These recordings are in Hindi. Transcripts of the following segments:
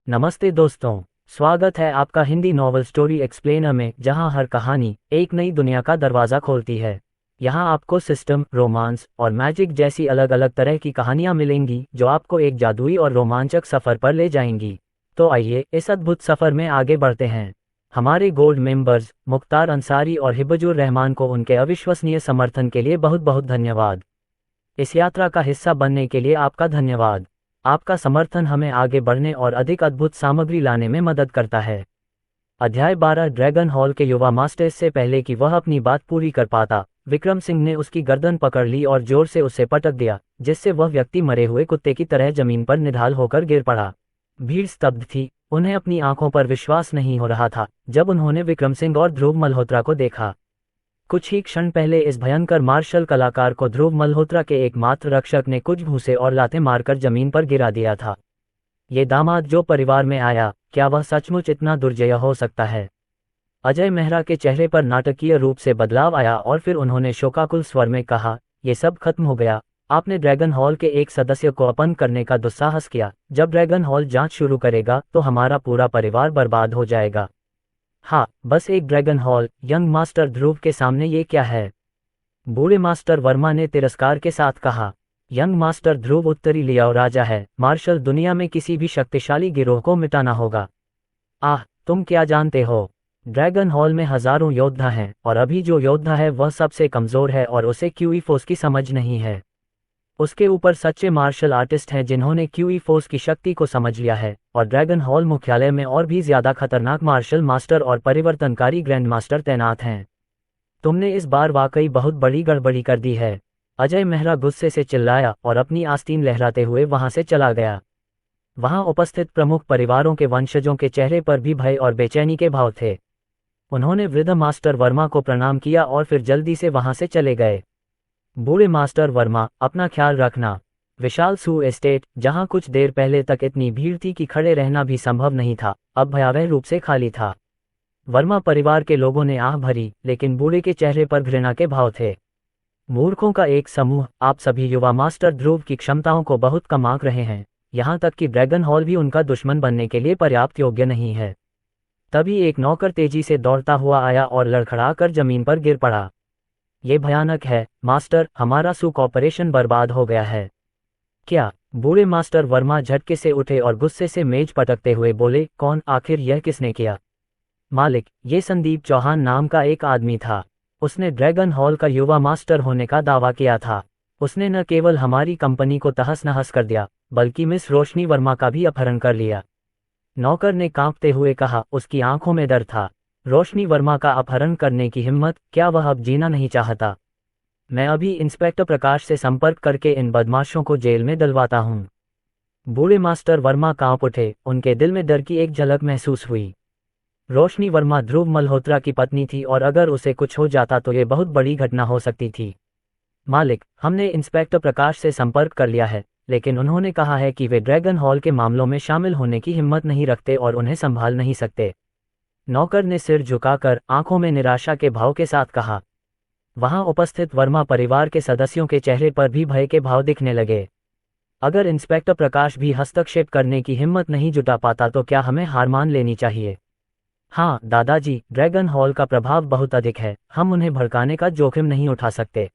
नमस्ते दोस्तों, स्वागत है आपका हिंदी नॉवल स्टोरी एक्सप्लेनर में, जहां हर कहानी एक नई दुनिया का दरवाज़ा खोलती है। यहां आपको सिस्टम, रोमांस और मैजिक जैसी अलग अलग तरह की कहानियां मिलेंगी जो आपको एक जादुई और रोमांचक सफ़र पर ले जाएंगी। तो आइए इस अद्भुत सफ़र में आगे बढ़ते हैं। हमारे गोल्ड मेंबर्स मुख्तार अंसारी और हिब्बुर रहमान को उनके अविश्वसनीय समर्थन के लिए बहुत बहुत धन्यवाद। इस यात्रा का हिस्सा बनने के लिए आपका धन्यवाद। आपका समर्थन हमें आगे बढ़ने और अधिक अद्भुत सामग्री लाने में मदद करता है। अध्याय 12 ड्रैगन हॉल के युवा मास्टर। इससे पहले कि वह अपनी बात पूरी कर पाता, विक्रम सिंह ने उसकी गर्दन पकड़ ली और जोर से उसे पटक दिया, जिससे वह व्यक्ति मरे हुए कुत्ते की तरह जमीन पर निढाल होकर गिर पड़ा। भीड़ स्तब्ध थी। उन्हें अपनी आंखों पर विश्वास नहीं हो रहा था जब उन्होंने विक्रम सिंह और ध्रुव मल्होत्रा को देखा। कुछ ही क्षण पहले इस भयंकर मार्शल कलाकार को ध्रुव मल्होत्रा के एकमात्र रक्षक ने कुछ भूसे और लातें मारकर जमीन पर गिरा दिया था। ये दामाद जो परिवार में आया, क्या वह सचमुच इतना दुर्जय हो सकता है? अजय मेहरा के चेहरे पर नाटकीय रूप से बदलाव आया और फिर उन्होंने शोकाकुल स्वर में कहा, यह सब खत्म हो गया। आपने ड्रैगन हॉल के एक सदस्य को अपहरण करने का दुस्साहस किया। जब ड्रैगन हॉल जांच शुरू करेगा तो हमारा पूरा परिवार बर्बाद हो जाएगा। हाँ, बस एक ड्रैगन हॉल। यंग मास्टर ध्रुव के सामने ये क्या है? बूढ़े मास्टर वर्मा ने तिरस्कार के साथ कहा। यंग मास्टर ध्रुव उत्तरी लियाओ राजा है। मार्शल दुनिया में किसी भी शक्तिशाली गिरोह को मिटाना होगा। आह, तुम क्या जानते हो? ड्रैगन हॉल में हजारों योद्धा हैं और अभी जो योद्धा है वह सबसे कमजोर है और उसे क्यूई फोर्स की समझ नहीं है। उसके ऊपर सच्चे मार्शल आर्टिस्ट हैं जिन्होंने क्यूई फोर्स की शक्ति को समझ लिया है, और ड्रैगन हॉल मुख्यालय में और भी ज्यादा खतरनाक मार्शल मास्टर और परिवर्तनकारी ग्रैंड मास्टर तैनात हैं। तुमने इस बार वाकई बहुत बड़ी गड़बड़ी कर दी है। अजय मेहरा गुस्से से चिल्लाया और अपनी आस्तीन लहराते हुए वहां से चला गया। वहां उपस्थित प्रमुख परिवारों के वंशजों के चेहरे पर भी भय और बेचैनी के भाव थे। उन्होंने वृद्ध मास्टर वर्मा को प्रणाम किया और फिर जल्दी से वहां से चले गए। बूढ़े मास्टर वर्मा, अपना ख्याल रखना। विशाल सू एस्टेट, जहां कुछ देर पहले तक इतनी भीड़ थी कि खड़े रहना भी संभव नहीं था, अब भयावह रूप से खाली था। वर्मा परिवार के लोगों ने आह भरी, लेकिन बूढ़े के चेहरे पर घृणा के भाव थे। मूर्खों का एक समूह। आप सभी युवा मास्टर ध्रुव की क्षमताओं को बहुत कम आंक रहे हैं, यहां तक कि ड्रैगन हॉल भी उनका दुश्मन बनने के लिए पर्याप्त योग्य नहीं है। तभी एक नौकर तेजी से दौड़ता हुआ आया और लड़खड़ा कर जमीन पर गिर पड़ा। ये भयानक है मास्टर, हमारा सूक ऑपरेशन बर्बाद हो गया है। क्या? बूढ़े मास्टर वर्मा झटके से उठे और गुस्से से मेज पटकते हुए बोले, कौन? आखिर यह किसने किया? मालिक, ये संदीप चौहान नाम का एक आदमी था। उसने ड्रैगन हॉल का युवा मास्टर होने का दावा किया था। उसने न केवल हमारी कंपनी को तहस नहस कर दिया, बल्कि मिस रोशनी वर्मा का भी अपहरण कर लिया। नौकर ने कांपते हुए कहा। उसकी आंखों में डर था। रोशनी वर्मा का अपहरण करने की हिम्मत? क्या वह अब जीना नहीं चाहता? मैं अभी इंस्पेक्टर प्रकाश से संपर्क करके इन बदमाशों को जेल में डलवाता हूँ। बूढ़े मास्टर वर्मा कांप उठे। उनके दिल में डर की एक झलक महसूस हुई। रोशनी वर्मा ध्रुव मल्होत्रा की पत्नी थी और अगर उसे कुछ हो जाता तो ये बहुत बड़ी घटना हो सकती थी। मालिक, हमने इंस्पेक्टर प्रकाश से संपर्क कर लिया है, लेकिन उन्होंने कहा है कि वे ड्रैगन हॉल के मामलों में शामिल होने की हिम्मत नहीं रखते और उन्हें संभाल नहीं सकते। नौकर ने सिर झुकाकर आंखों में निराशा के भाव के साथ कहा। वहां उपस्थित वर्मा परिवार के सदस्यों के चेहरे पर भी भय के भाव दिखने लगे। अगर इंस्पेक्टर प्रकाश भी हस्तक्षेप करने की हिम्मत नहीं जुटा पाता तो क्या हमें हार मान लेनी चाहिए? हाँ दादाजी, ड्रैगन हॉल का प्रभाव बहुत अधिक है, हम उन्हें भड़काने का जोखिम नहीं उठा सकते।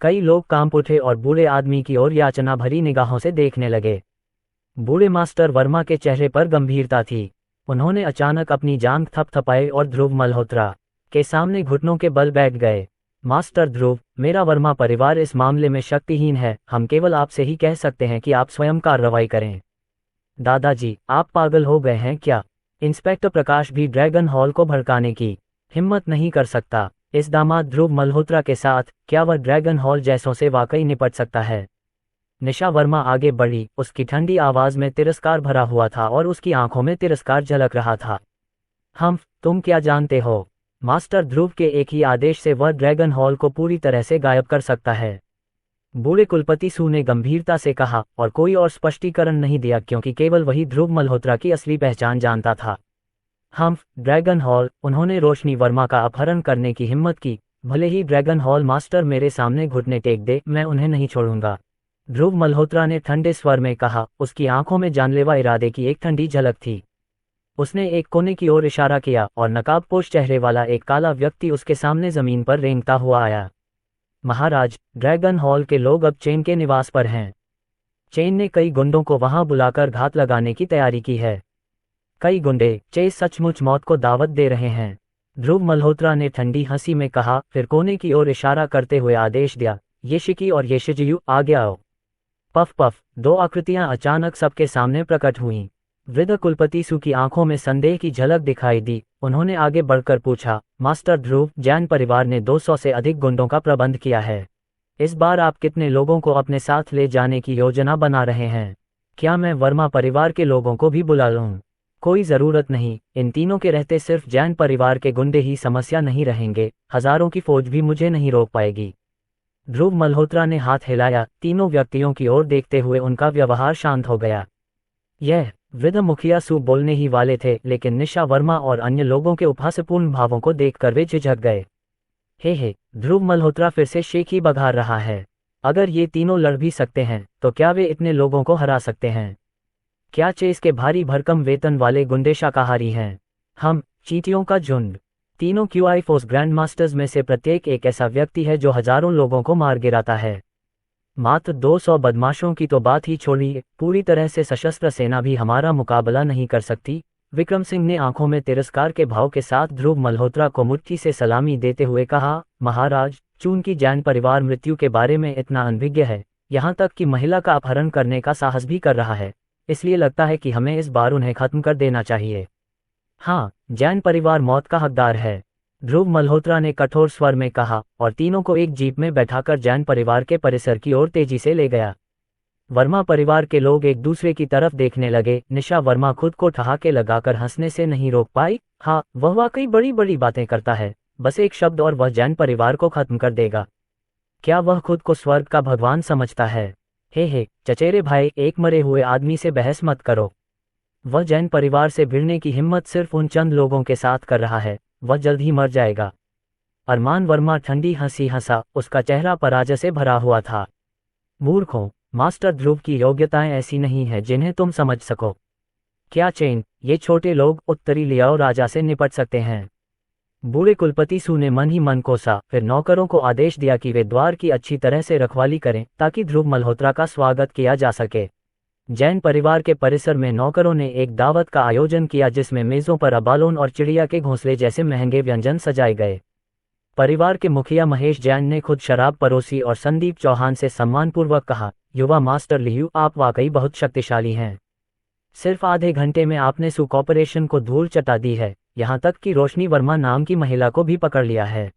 कई लोग कांप उठे और बूढ़े आदमी की ओर याचना भरी निगाहों से देखने लगे। बूढ़े मास्टर वर्मा के चेहरे पर गंभीरता थी। उन्होंने अचानक अपनी जांघ थपथपाई और ध्रुव मल्होत्रा के सामने घुटनों के बल बैठ गए। मास्टर ध्रुव, मेरा वर्मा परिवार इस मामले में शक्तिहीन है, हम केवल आपसे ही कह सकते हैं कि आप स्वयं कार्रवाई करें। दादाजी, आप पागल हो गए हैं क्या? इंस्पेक्टर प्रकाश भी ड्रैगन हॉल को भड़काने की हिम्मत नहीं कर सकता। इस दामाद ध्रुव मल्होत्रा के साथ क्या वह ड्रैगन हॉल जैसों से वाकई निपट सकता है? निशा वर्मा आगे बढ़ी। उसकी ठंडी आवाज में तिरस्कार भरा हुआ था और उसकी आंखों में तिरस्कार झलक रहा था। तुम क्या जानते हो? मास्टर ध्रुव के एक ही आदेश से वह ड्रैगन हॉल को पूरी तरह से गायब कर सकता है। बूढ़े कुलपति सू ने गंभीरता से कहा, और कोई और स्पष्टीकरण नहीं दिया क्योंकि केवल वही ध्रुव मल्होत्रा की असली पहचान जानता था। ड्रैगन हॉल, उन्होंने रोशनी वर्मा का अपहरण करने की हिम्मत की। भले ही ड्रैगन हॉल मास्टर मेरे सामने घुटने टेक दे, मैं उन्हें नहीं छोड़ूंगा। ध्रुव मल्होत्रा ने ठंडे स्वर में कहा। उसकी आंखों में जानलेवा इरादे की एक ठंडी झलक थी। उसने एक कोने की ओर इशारा किया और नकाबपोश चेहरे वाला एक काला व्यक्ति उसके सामने जमीन पर रेंगता हुआ आया। महाराज, ड्रैगन हॉल के लोग अब चेन के निवास पर हैं। चेन ने कई गुंडों को वहां बुलाकर घात लगाने की तैयारी की है। कई गुंडे चेस सचमुच मौत को दावत दे रहे हैं। ध्रुव मल्होत्रा ने ठंडी हंसी में कहा, फिर कोने की ओर इशारा करते हुए आदेश दिया, ये शिकी और ये शिजयू आगे आओ। पफ पफ, दो आकृतियां अचानक सबके सामने प्रकट हुईं। वृद्ध कुलपति सु की आंखों में संदेह की झलक दिखाई दी। उन्होंने आगे बढ़कर पूछा, मास्टर ध्रुव, जैन परिवार ने 200 से अधिक गुंडों का प्रबंध किया है। इस बार आप कितने लोगों को अपने साथ ले जाने की योजना बना रहे हैं? क्या मैं वर्मा परिवार के लोगों को भी बुला लूं? कोई ज़रूरत नहीं, इन तीनों के रहते सिर्फ जैन परिवार के गुंडे ही समस्या नहीं रहेंगे, हजारों की फौज भी मुझे नहीं रोक पाएगी। ध्रुव मल्होत्रा ने हाथ हिलाया। तीनों व्यक्तियों की ओर देखते हुए उनका व्यवहार शांत हो गया। यह वृद्ध मुखिया सु बोलने ही वाले थे, लेकिन निशा वर्मा और अन्य लोगों के उपहासपूर्ण भावों को देखकर वे झिझक गए। हे, ध्रुव मल्होत्रा फिर से शेख ही बघार रहा है। अगर ये तीनों लड़ भी सकते हैं तो क्या वे इतने लोगों को हरा सकते हैं? क्या चेस के भारी भरकम वेतन वाले गुंडे शाकाहारी हैं? हम चींटियों का झुंड। तीनों क्यूआई फोर्स ग्रैंड मास्टर्स में से प्रत्येक एक ऐसा व्यक्ति है जो हजारों लोगों को मार गिराता है। मात्र 200 बदमाशों की तो बात ही छोड़िए, पूरी तरह से सशस्त्र सेना भी हमारा मुकाबला नहीं कर सकती। विक्रम सिंह ने आंखों में तिरस्कार के भाव के साथ ध्रुव मल्होत्रा को मुट्ठी से सलामी देते हुए कहा, महाराज, चूंकि जैन परिवार मृत्यु के बारे में इतना अनभिज्ञ है, यहाँ तक कि महिला का अपहरण करने का साहस भी कर रहा है, इसलिए लगता है कि हमें इस बार उन्हें खत्म कर देना चाहिए। हाँ, जैन परिवार मौत का हकदार है, ध्रुव मल्होत्रा ने कठोर स्वर में कहा और तीनों को एक जीप में बैठाकर जैन परिवार के परिसर की ओर तेजी से ले गया। वर्मा परिवार के लोग एक दूसरे की तरफ देखने लगे। निशा वर्मा खुद को ठहाके लगाकर हंसने से नहीं रोक पाई। हाँ, वह वाकई बड़ी बड़ी बातें करता है, बस एक शब्द और वह जैन परिवार को खत्म कर देगा। क्या वह खुद को स्वर्ग का भगवान समझता है? हे, चचेरे भाई, एक मरे हुए आदमी से बहस मत करो। वह जैन परिवार से भिड़ने की हिम्मत सिर्फ उन चंद लोगों के साथ कर रहा है, वह जल्द ही मर जाएगा। अरमान वर्मा ठंडी हंसी हंसा, उसका चेहरा पराजय से भरा हुआ था। मूर्खों, मास्टर ध्रुव की योग्यताएं ऐसी नहीं है जिन्हें तुम समझ सको। क्या चेन, ये छोटे लोग उत्तरी लियाओ राजा से निपट सकते हैं? बूढ़े कुलपति सु ने मन ही मन कोसा, फिर नौकरों को आदेश दिया कि वे द्वार की अच्छी तरह से रखवाली करें ताकि ध्रुव मल्होत्रा का स्वागत किया जा सके। जैन परिवार के परिसर में नौकरों ने एक दावत का आयोजन किया जिसमें मेजों पर अबालोन और चिड़िया के घोंसले जैसे महंगे व्यंजन सजाए गए। परिवार के मुखिया महेश जैन ने खुद शराब परोसी और संदीप चौहान से सम्मानपूर्वक कहा, युवा मास्टर लियू, आप वाकई बहुत शक्तिशाली हैं। सिर्फ आधे घंटे में आपने सु कॉर्पोरेशन को धूल चटा दी है, यहाँ तक कि रोशनी वर्मा नाम की महिला को भी पकड़ लिया है।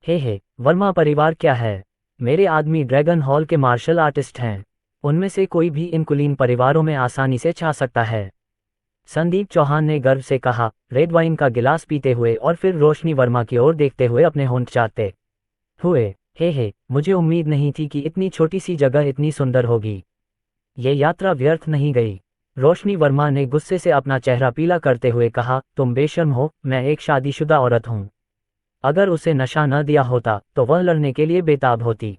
हे, वर्मा परिवार क्या है? मेरे आदमी ड्रैगन हॉल के मार्शल आर्टिस्ट हैं, उनमें से कोई भी इन कुलीन परिवारों में आसानी से छा सकता है। संदीप चौहान ने गर्व से कहा, रेड वाइन का गिलास पीते हुए और फिर रोशनी वर्मा की ओर देखते हुए अपने होंठ चाटते हुए। हे, मुझे उम्मीद नहीं थी कि इतनी छोटी सी जगह इतनी सुंदर होगी। ये यात्रा व्यर्थ नहीं गई। रोशनी वर्मा ने गुस्से से अपना चेहरा पीला करते हुए कहा, तुम बेशर्म हो, मैं एक शादीशुदा औरत हूँ। अगर उसे नशा न दिया होता तो वह लड़ने के लिए बेताब होती।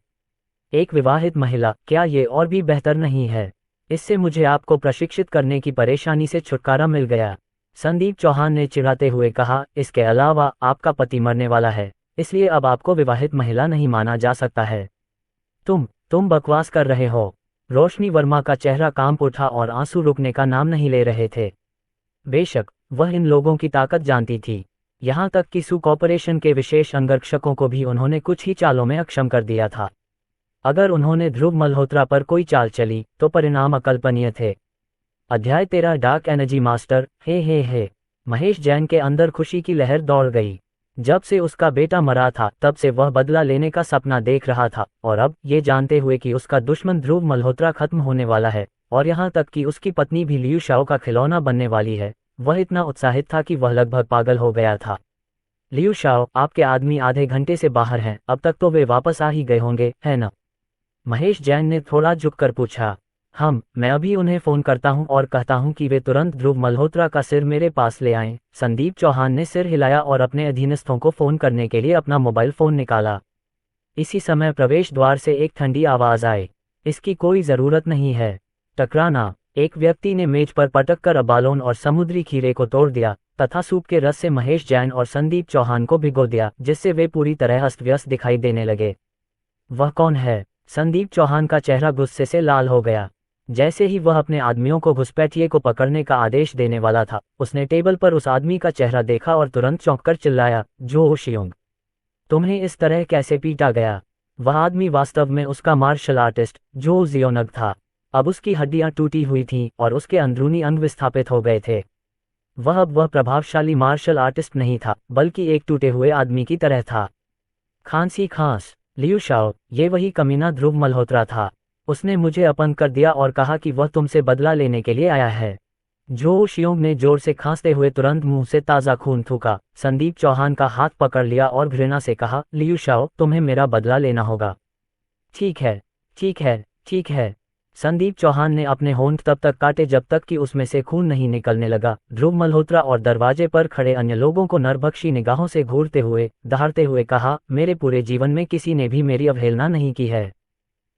एक विवाहित महिला, क्या ये और भी बेहतर नहीं है? इससे मुझे आपको प्रशिक्षित करने की परेशानी से छुटकारा मिल गया। संदीप चौहान ने चिढ़ाते हुए कहा, इसके अलावा आपका पति मरने वाला है, इसलिए अब आपको विवाहित महिला नहीं माना जा सकता है। तुम बकवास कर रहे हो। रोशनी वर्मा का चेहरा कांप उठा और आंसू रुकने का नाम नहीं ले रहे थे। बेशक वह इन लोगों की ताकत जानती थी, यहाँ तक कि सु कॉर्पोरेशन के विशेष अंगरक्षकों को भी उन्होंने कुछ ही चालों में अक्षम कर दिया था। अगर उन्होंने ध्रुव मल्होत्रा पर कोई चाल चली तो परिणाम अकल्पनीय थे। अध्याय 13 डार्क एनर्जी मास्टर। हे, महेश जैन के अंदर खुशी की लहर दौड़ गई। जब से उसका बेटा मरा था तब से वह बदला लेने का सपना देख रहा था, और अब ये जानते हुए कि उसका दुश्मन ध्रुव मल्होत्रा खत्म होने वाला है और यहाँ तक कि उसकी पत्नी भी लियू शाओ का खिलौना बनने वाली है, वह इतना उत्साहित था कि वह लगभग पागल हो गया था। लियू शाओ, आपके आदमी आधे घंटे से बाहर हैं, अब तक तो वे वापस आ ही गए होंगे, है न? महेश जैन ने थोड़ा झुककर पूछा। मैं अभी उन्हें फोन करता हूं और कहता हूं कि वे तुरंत ध्रुव मल्होत्रा का सिर मेरे पास ले आएं। संदीप चौहान ने सिर हिलाया और अपने अधीनस्थों को फोन करने के लिए अपना मोबाइल फोन निकाला। इसी समय प्रवेश द्वार से एक ठंडी आवाज आई। इसकी कोई जरूरत नहीं है। टकराना। एक व्यक्ति ने मेज पर पटक कर अबालोन और समुद्री खीरे को तोड़ दिया तथा सूप के रस से महेश जैन और संदीप चौहान को भिगो दिया, जिससे वे पूरी तरह अस्त व्यस्त दिखाई देने लगे। वह कौन है? संदीप चौहान का चेहरा गुस्से से लाल हो गया। जैसे ही वह अपने आदमियों को घुसपैठिए को पकड़ने का आदेश देने वाला था, उसने टेबल पर उस आदमी का चेहरा देखा और तुरंत चौंककर चिल्लाया, जो शियोंग, तुम्हें इस तरह कैसे पीटा गया? वह आदमी वास्तव में उसका मार्शल आर्टिस्ट जो जियोनग था। अब उसकी हड्डियां टूटी हुई थीं और उसके अंदरूनी अंग विस्थापित हो गए थे। वह प्रभावशाली मार्शल आर्टिस्ट नहीं था, बल्कि एक टूटे हुए आदमी की तरह था। खांसी खांस। लियू शाओ, ये वही कमीना ध्रुव मल्होत्रा था। उसने मुझे अपंग कर दिया और कहा कि वह तुमसे बदला लेने के लिए आया है। जो शियोंग ने जोर से खांसते हुए तुरंत मुंह से ताज़ा खून थूका, संदीप चौहान का हाथ पकड़ लिया और घृणा से कहा, लियू शाओ, तुम्हें मेरा बदला लेना होगा। ठीक है, ठीक है, ठीक है। संदीप चौहान ने अपने होंठ तब तक काटे जब तक कि उसमें से खून नहीं निकलने लगा। ध्रुव मल्होत्रा और दरवाजे पर खड़े अन्य लोगों को नरभक्षी निगाहों से घूरते हुए, दहाड़ते हुए कहा, मेरे पूरे जीवन में किसी ने भी मेरी अवहेलना नहीं की है।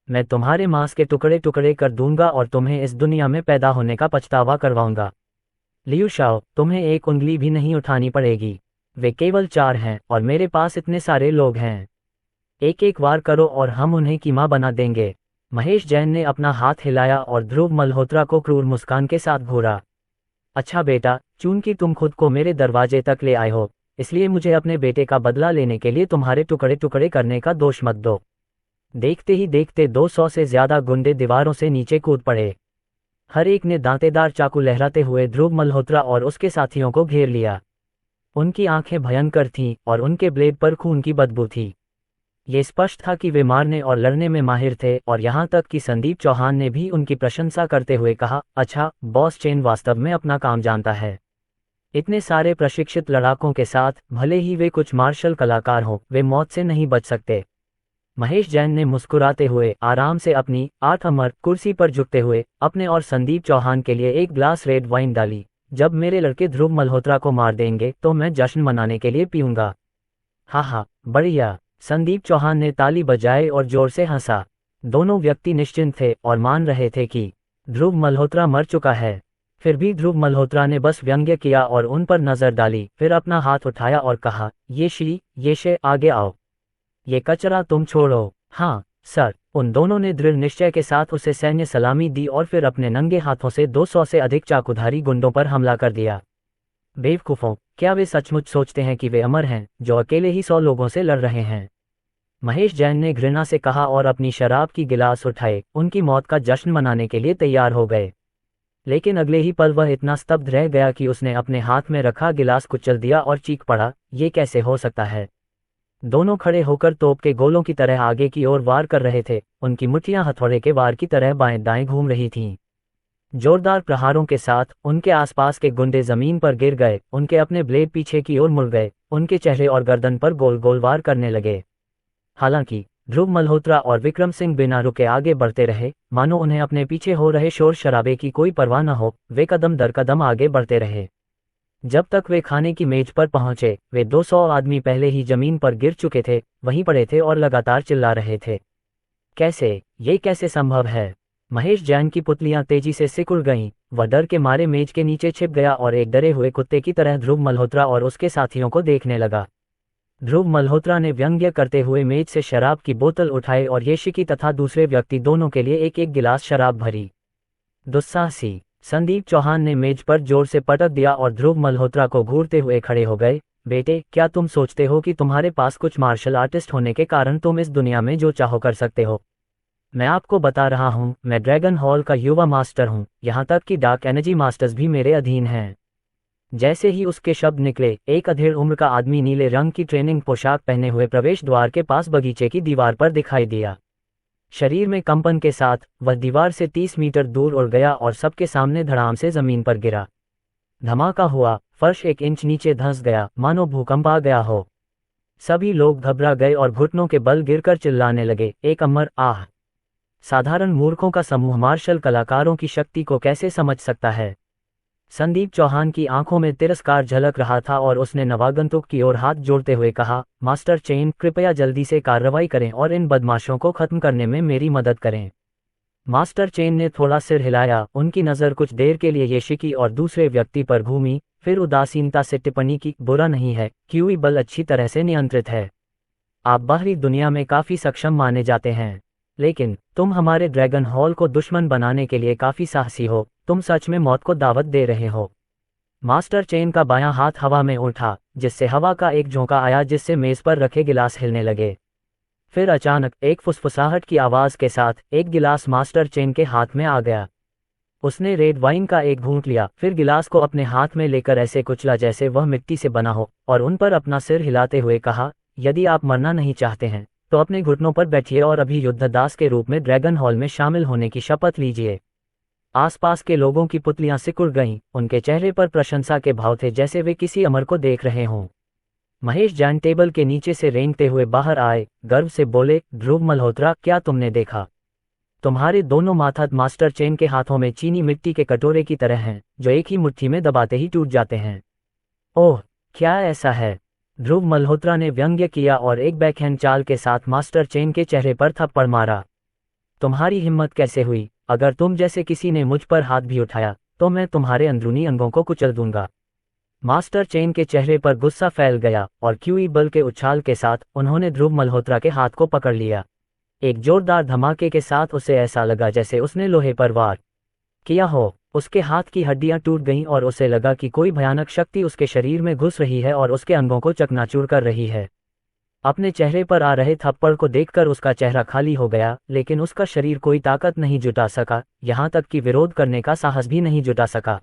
मैं तुम्हारे मांस के टुकड़े टुकड़े कर दूंगा और तुम्हें इस दुनिया में पैदा होने का पछतावा करवाऊंगा। लियू शाओ, तुम्हें एक उंगली भी नहीं उठानी पड़ेगी। वे केवल 4 हैं और मेरे पास इतने सारे लोग हैं। एक एक वार करो और हम उन्हें कीमा बना देंगे। महेश जैन ने अपना हाथ हिलाया और ध्रुव मल्होत्रा को क्रूर मुस्कान के साथ घूरा। अच्छा बेटा, चूंकि तुम खुद को मेरे दरवाजे तक ले आए हो, इसलिए मुझे अपने बेटे का बदला लेने के लिए तुम्हारे टुकड़े टुकड़े करने का दोष मत दो। देखते ही देखते 200 से ज्यादा गुंडे दीवारों से नीचे कूद पड़े। हर एक ने दांतेदार चाकू लहराते हुए ध्रुव मल्होत्रा और उसके साथियों को घेर लिया। उनकी आंखें भयंकर थीं और उनके ब्लेड पर खून की बदबू थी। ये स्पष्ट था कि वे मारने और लड़ने में माहिर थे और यहाँ तक कि संदीप चौहान ने भी उनकी प्रशंसा करते हुए कहा, अच्छा, बॉस चेन वास्तव में अपना काम जानता है। इतने सारे प्रशिक्षित लड़ाकों के साथ, भले ही वे कुछ मार्शल कलाकार हों, वे मौत से नहीं बच सकते। महेश जैन ने मुस्कुराते हुए आराम से अपनी 8 अमर कुर्सी पर झुकते हुए अपने और संदीप चौहान के लिए एक ग्लास रेड वाइन डाली। जब मेरे लड़के ध्रुव मल्होत्रा को मार देंगे तो मैं जश्न मनाने के लिए पीऊंगा। हाँ, बढ़िया। संदीप चौहान ने ताली बजाई और जोर से हंसा। दोनों व्यक्ति निश्चिंत थे और मान रहे थे कि ध्रुव मल्होत्रा मर चुका है। फिर भी ध्रुव मल्होत्रा ने बस व्यंग्य किया और उन पर नजर डाली, फिर अपना हाथ उठाया और कहा, ये शे आगे आओ। ये कचरा तुम छोड़ो। हाँ सर। उन दोनों ने दृढ़ निश्चय के साथ उसे सैन्य सलामी दी और फिर अपने नंगे हाथों से 200 से अधिक चाकूधारी गुंडों पर हमला कर दिया। बेवकूफों, क्या वे सचमुच सोचते हैं कि वे अमर हैं, जो अकेले ही 100 लोगों से लड़ रहे हैं? महेश जैन ने घृणा से कहा और अपनी शराब की गिलास उठाए उनकी मौत का जश्न मनाने के लिए तैयार हो गए। लेकिन अगले ही पल वह इतना स्तब्ध रह गया कि उसने अपने हाथ में रखा गिलास कुचल दिया और चीख पड़ा, ये कैसे हो सकता है? दोनों खड़े होकर तोप के गोलों की तरह आगे की ओर वार कर रहे थे। उनकी मुट्ठियां हथौड़े के वार की तरह बाएं दाएं घूम रही थीं। जोरदार प्रहारों के साथ उनके आसपास के गुंडे जमीन पर गिर गए, उनके अपने ब्लेड पीछे की ओर मुड़ गए, उनके चेहरे और गर्दन पर गोल गोल वार करने लगे। हालांकि ध्रुव मल्होत्रा और विक्रम सिंह बिना रुके आगे बढ़ते रहे, मानो उन्हें अपने पीछे हो रहे शोर शराबे की कोई परवाह न हो। वे कदम दर कदम आगे बढ़ते रहे। जब तक वे खाने की मेज पर पहुंचे, वे 200 आदमी पहले ही जमीन पर गिर चुके थे, वहीं पड़े थे और लगातार चिल्ला रहे थे। ये कैसे संभव है? महेश जैन की पुतलियां तेजी से सिकुड़ गईं। वह डर के मारे मेज के नीचे छिप गया और एक डरे हुए कुत्ते की तरह ध्रुव मल्होत्रा और उसके साथियों को देखने लगा। ध्रुव मल्होत्रा ने व्यंग्य करते हुए मेज से शराब की बोतल उठाई और येशिकी तथा दूसरे व्यक्ति दोनों के लिए एक एक गिलास शराब भरी। दुस्साहसी। संदीप चौहान ने मेज पर जोर से पटक दिया और ध्रुव मल्होत्रा को घूरते हुए खड़े हो गए। बेटे, क्या तुम सोचते हो कि तुम्हारे पास कुछ मार्शल आर्टिस्ट होने के कारण तुम इस दुनिया में जो चाहो कर सकते हो? मैं आपको बता रहा हूँ, मैं ड्रैगन हॉल का युवा मास्टर हूँ, यहाँ तक कि डार्क एनर्जी मास्टर्स भी मेरे अधीन हैं। जैसे ही उसके शब्द निकले, एक अधेड़ उम्र का आदमी नीले रंग की ट्रेनिंग पोशाक पहने हुए प्रवेश द्वार के पास बगीचे की दीवार पर दिखाई दिया। शरीर में कंपन के साथ वह दीवार से 30 मीटर दूर उड़ गया और सबके सामने धड़ाम से जमीन पर गिरा। धमाका हुआ, फर्श 1 इंच नीचे धंस गया, मानो भूकंप आ गया हो। सभी लोग घबरा गए और घुटनों के बल गिरकर चिल्लाने लगे, एक अमर आह! साधारण मूर्खों का समूह मार्शल कलाकारों की शक्ति को कैसे समझ सकता है? संदीप चौहान की आंखों में तिरस्कार झलक रहा था और उसने नवागंतुक की ओर हाथ जोड़ते हुए कहा, मास्टर चेन, कृपया जल्दी से कार्रवाई करें और इन बदमाशों को खत्म करने में मेरी मदद करें। मास्टर चेन ने थोड़ा सिर हिलाया, उनकी नज़र कुछ देर के लिए येशिकी और दूसरे व्यक्ति पर घूमी, फिर उदासीनता से टिप्पणी की, बुरा नहीं है, क्यूई बल अच्छी तरह से नियंत्रित है। आप बाहरी दुनिया में काफ़ी सक्षम माने जाते हैं, लेकिन तुम हमारे ड्रैगन हॉल को दुश्मन बनाने के लिए काफ़ी साहसी हो, तुम सच में मौत को दावत दे रहे हो। मास्टर चेन का बायां हाथ हवा में उठा, जिससे हवा का एक झोंका आया जिससे मेज़ पर रखे गिलास हिलने लगे। फिर अचानक एक फुसफुसाहट की आवाज़ के साथ एक गिलास मास्टर चेन के हाथ में आ गया। उसने रेड वाइन का एक घूंट लिया, फिर गिलास को अपने हाथ में लेकर ऐसे कुचला जैसे वह मिट्टी से बना हो, और उन पर अपना सिर हिलाते हुए कहा, यदि आप मरना नहीं चाहते हैं तो अपने घुटनों पर बैठिए और अभी युद्धदास के रूप में ड्रैगन हॉल में शामिल होने की शपथ लीजिए। आसपास के लोगों की पुतलियां सिकुड़ गईं, उनके चेहरे पर प्रशंसा के भाव थे जैसे वे किसी अमर को देख रहे हों। महेश जैन टेबल के नीचे से रेंगते हुए बाहर आए, गर्व से बोले, ध्रुव मल्होत्रा, क्या तुमने देखा? तुम्हारे दोनों माथा मास्टर चेन के हाथों में चीनी मिट्टी के कटोरे की तरह हैं, जो एक ही मुट्ठी में दबाते ही टूट जाते हैं। ओह, क्या ऐसा है? ध्रुव मल्होत्रा ने व्यंग्य किया और एक बैकहैंड चाल के साथ मास्टर चेन के चेहरे पर थप्पड़ मारा। तुम्हारी हिम्मत कैसे हुई? अगर तुम जैसे किसी ने मुझ पर हाथ भी उठाया तो मैं तुम्हारे अंदरूनी अंगों को कुचल दूंगा। मास्टर चेन के चेहरे पर गुस्सा फैल गया और क्यूई बल के उछाल के साथ उन्होंने ध्रुव मल्होत्रा के हाथ को पकड़ लिया। एक जोरदार धमाके के साथ उसे ऐसा लगा जैसे उसने लोहे पर वार किया हो। उसके हाथ की हड्डियां टूट गईं और उसे लगा कि कोई भयानक शक्ति उसके शरीर में घुस रही है और उसके अंगों को चकनाचूर कर रही है। अपने चेहरे पर आ रहे थप्पड़ को देखकर उसका चेहरा खाली हो गया, लेकिन उसका शरीर कोई ताकत नहीं जुटा सका, यहाँ तक कि विरोध करने का साहस भी नहीं जुटा सका।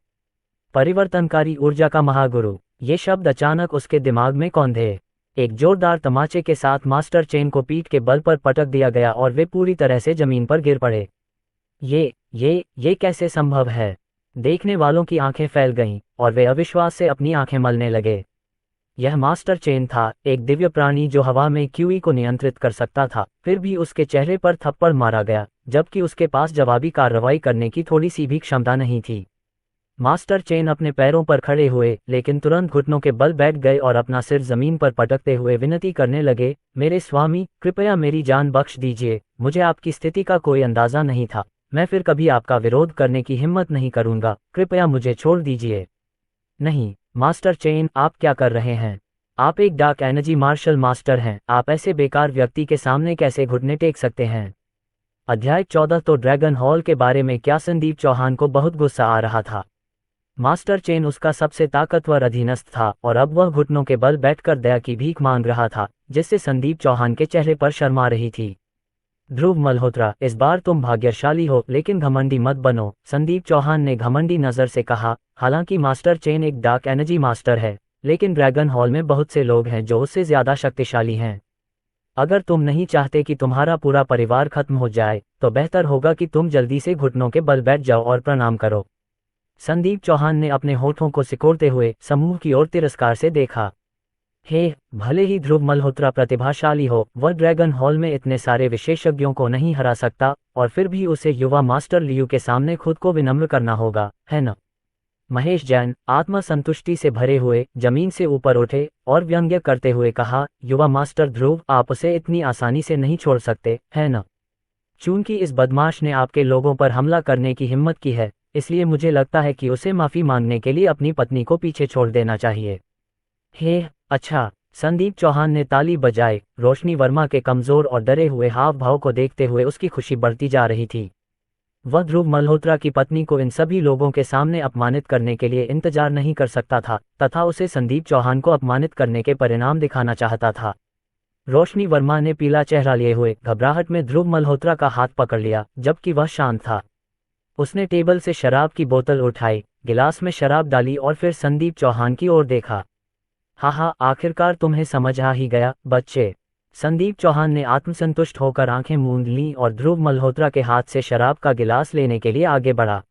परिवर्तनकारी ऊर्जा का महागुरु, ये शब्द अचानक उसके दिमाग में कौंधे। एक जोरदार तमाचे के साथ मास्टर चेन को पीठ के बल पर पटक दिया गया और वे पूरी तरह से जमीन पर गिर पड़े। ये कैसे संभव है? देखने वालों की आंखें फैल गईं और वे अविश्वास से अपनी आंखें मलने लगे। यह मास्टर चेन था, एक दिव्य प्राणी जो हवा में क्यूई को नियंत्रित कर सकता था, फिर भी उसके चेहरे पर थप्पड़ मारा गया, जबकि उसके पास जवाबी कार्रवाई करने की थोड़ी सी भी क्षमता नहीं थी। मास्टर चेन अपने पैरों पर खड़े हुए, लेकिन तुरंत घुटनों के बल बैठ गए और अपना सिर जमीन पर पटकते हुए विनती करने लगे, मेरे स्वामी, कृपया मेरी जान बख्श दीजिए। मुझे आपकी स्थिति का कोई अंदाजा नहीं था, मैं फिर कभी आपका विरोध करने की हिम्मत नहीं करूंगा, कृपया मुझे छोड़ दीजिए। नहीं, मास्टर चेन, आप क्या कर रहे हैं? आप एक डार्क एनर्जी मार्शल मास्टर हैं, आप ऐसे बेकार व्यक्ति के सामने कैसे घुटने टेक सकते हैं? अध्याय 14। तो ड्रैगन हॉल के बारे में क्या? संदीप चौहान को बहुत गुस्सा आ रहा था। मास्टर चेन उसका सबसे ताकतवर अधीनस्थ था और अब वह घुटनों के बल बैठकर दया की भीख मांग रहा था, जिससे संदीप चौहान के चेहरे पर शर्म आ रही थी। ध्रुव मल्होत्रा, इस बार तुम भाग्यशाली हो, लेकिन घमंडी मत बनो, संदीप चौहान ने घमंडी नज़र से कहा। हालांकि मास्टर चेन एक डार्क एनर्जी मास्टर है, लेकिन ड्रैगन हॉल में बहुत से लोग हैं जो उससे ज़्यादा शक्तिशाली हैं। अगर तुम नहीं चाहते कि तुम्हारा पूरा परिवार खत्म हो जाए, तो बेहतर होगा कि तुम जल्दी से घुटनों के बल बैठ जाओ और प्रणाम करो। संदीप चौहान ने अपने होठों को सिकोड़ते हुए समूह की ओर तिरस्कार से देखा। हे, भले ही ध्रुव मल्होत्रा प्रतिभाशाली हो, वह ड्रैगन हॉल में इतने सारे विशेषज्ञों को नहीं हरा सकता, और फिर भी उसे युवा मास्टर लियू के सामने खुद को विनम्र करना होगा, है न? महेश जैन, आत्मसंतुष्टि से भरे हुए, जमीन से ऊपर उठे और व्यंग्य करते हुए कहा, युवा मास्टर ध्रुव, आप उसे इतनी आसानी से नहीं छोड़ सकते, है न? चूंकि इस बदमाश ने आपके लोगों पर हमला करने की हिम्मत की है, इसलिए मुझे लगता है कि उसे माफ़ी मांगने के लिए अपनी पत्नी को पीछे छोड़ देना चाहिए। हे, अच्छा, संदीप चौहान ने ताली बजाई। रोशनी वर्मा के कमज़ोर और डरे हुए हाव भाव को देखते हुए उसकी खुशी बढ़ती जा रही थी। वह ध्रुव मल्होत्रा की पत्नी को इन सभी लोगों के सामने अपमानित करने के लिए इंतजार नहीं कर सकता था, तथा उसे संदीप चौहान को अपमानित करने के परिणाम दिखाना चाहता था। रोशनी वर्मा ने पीला चेहरा लिए हुए घबराहट में ध्रुव मल्होत्रा का हाथ पकड़ लिया, जबकि वह शांत था। उसने टेबल से शराब की बोतल उठाई, गिलास में शराब डाली और फिर संदीप चौहान की ओर देखा। हाँ, आखिरकार तुम्हें समझ आ ही गया, बच्चे। संदीप चौहान ने आत्मसंतुष्ट होकर आंखें मूंद लीं और ध्रुव मल्होत्रा के हाथ से शराब का गिलास लेने के लिए आगे बढ़ा।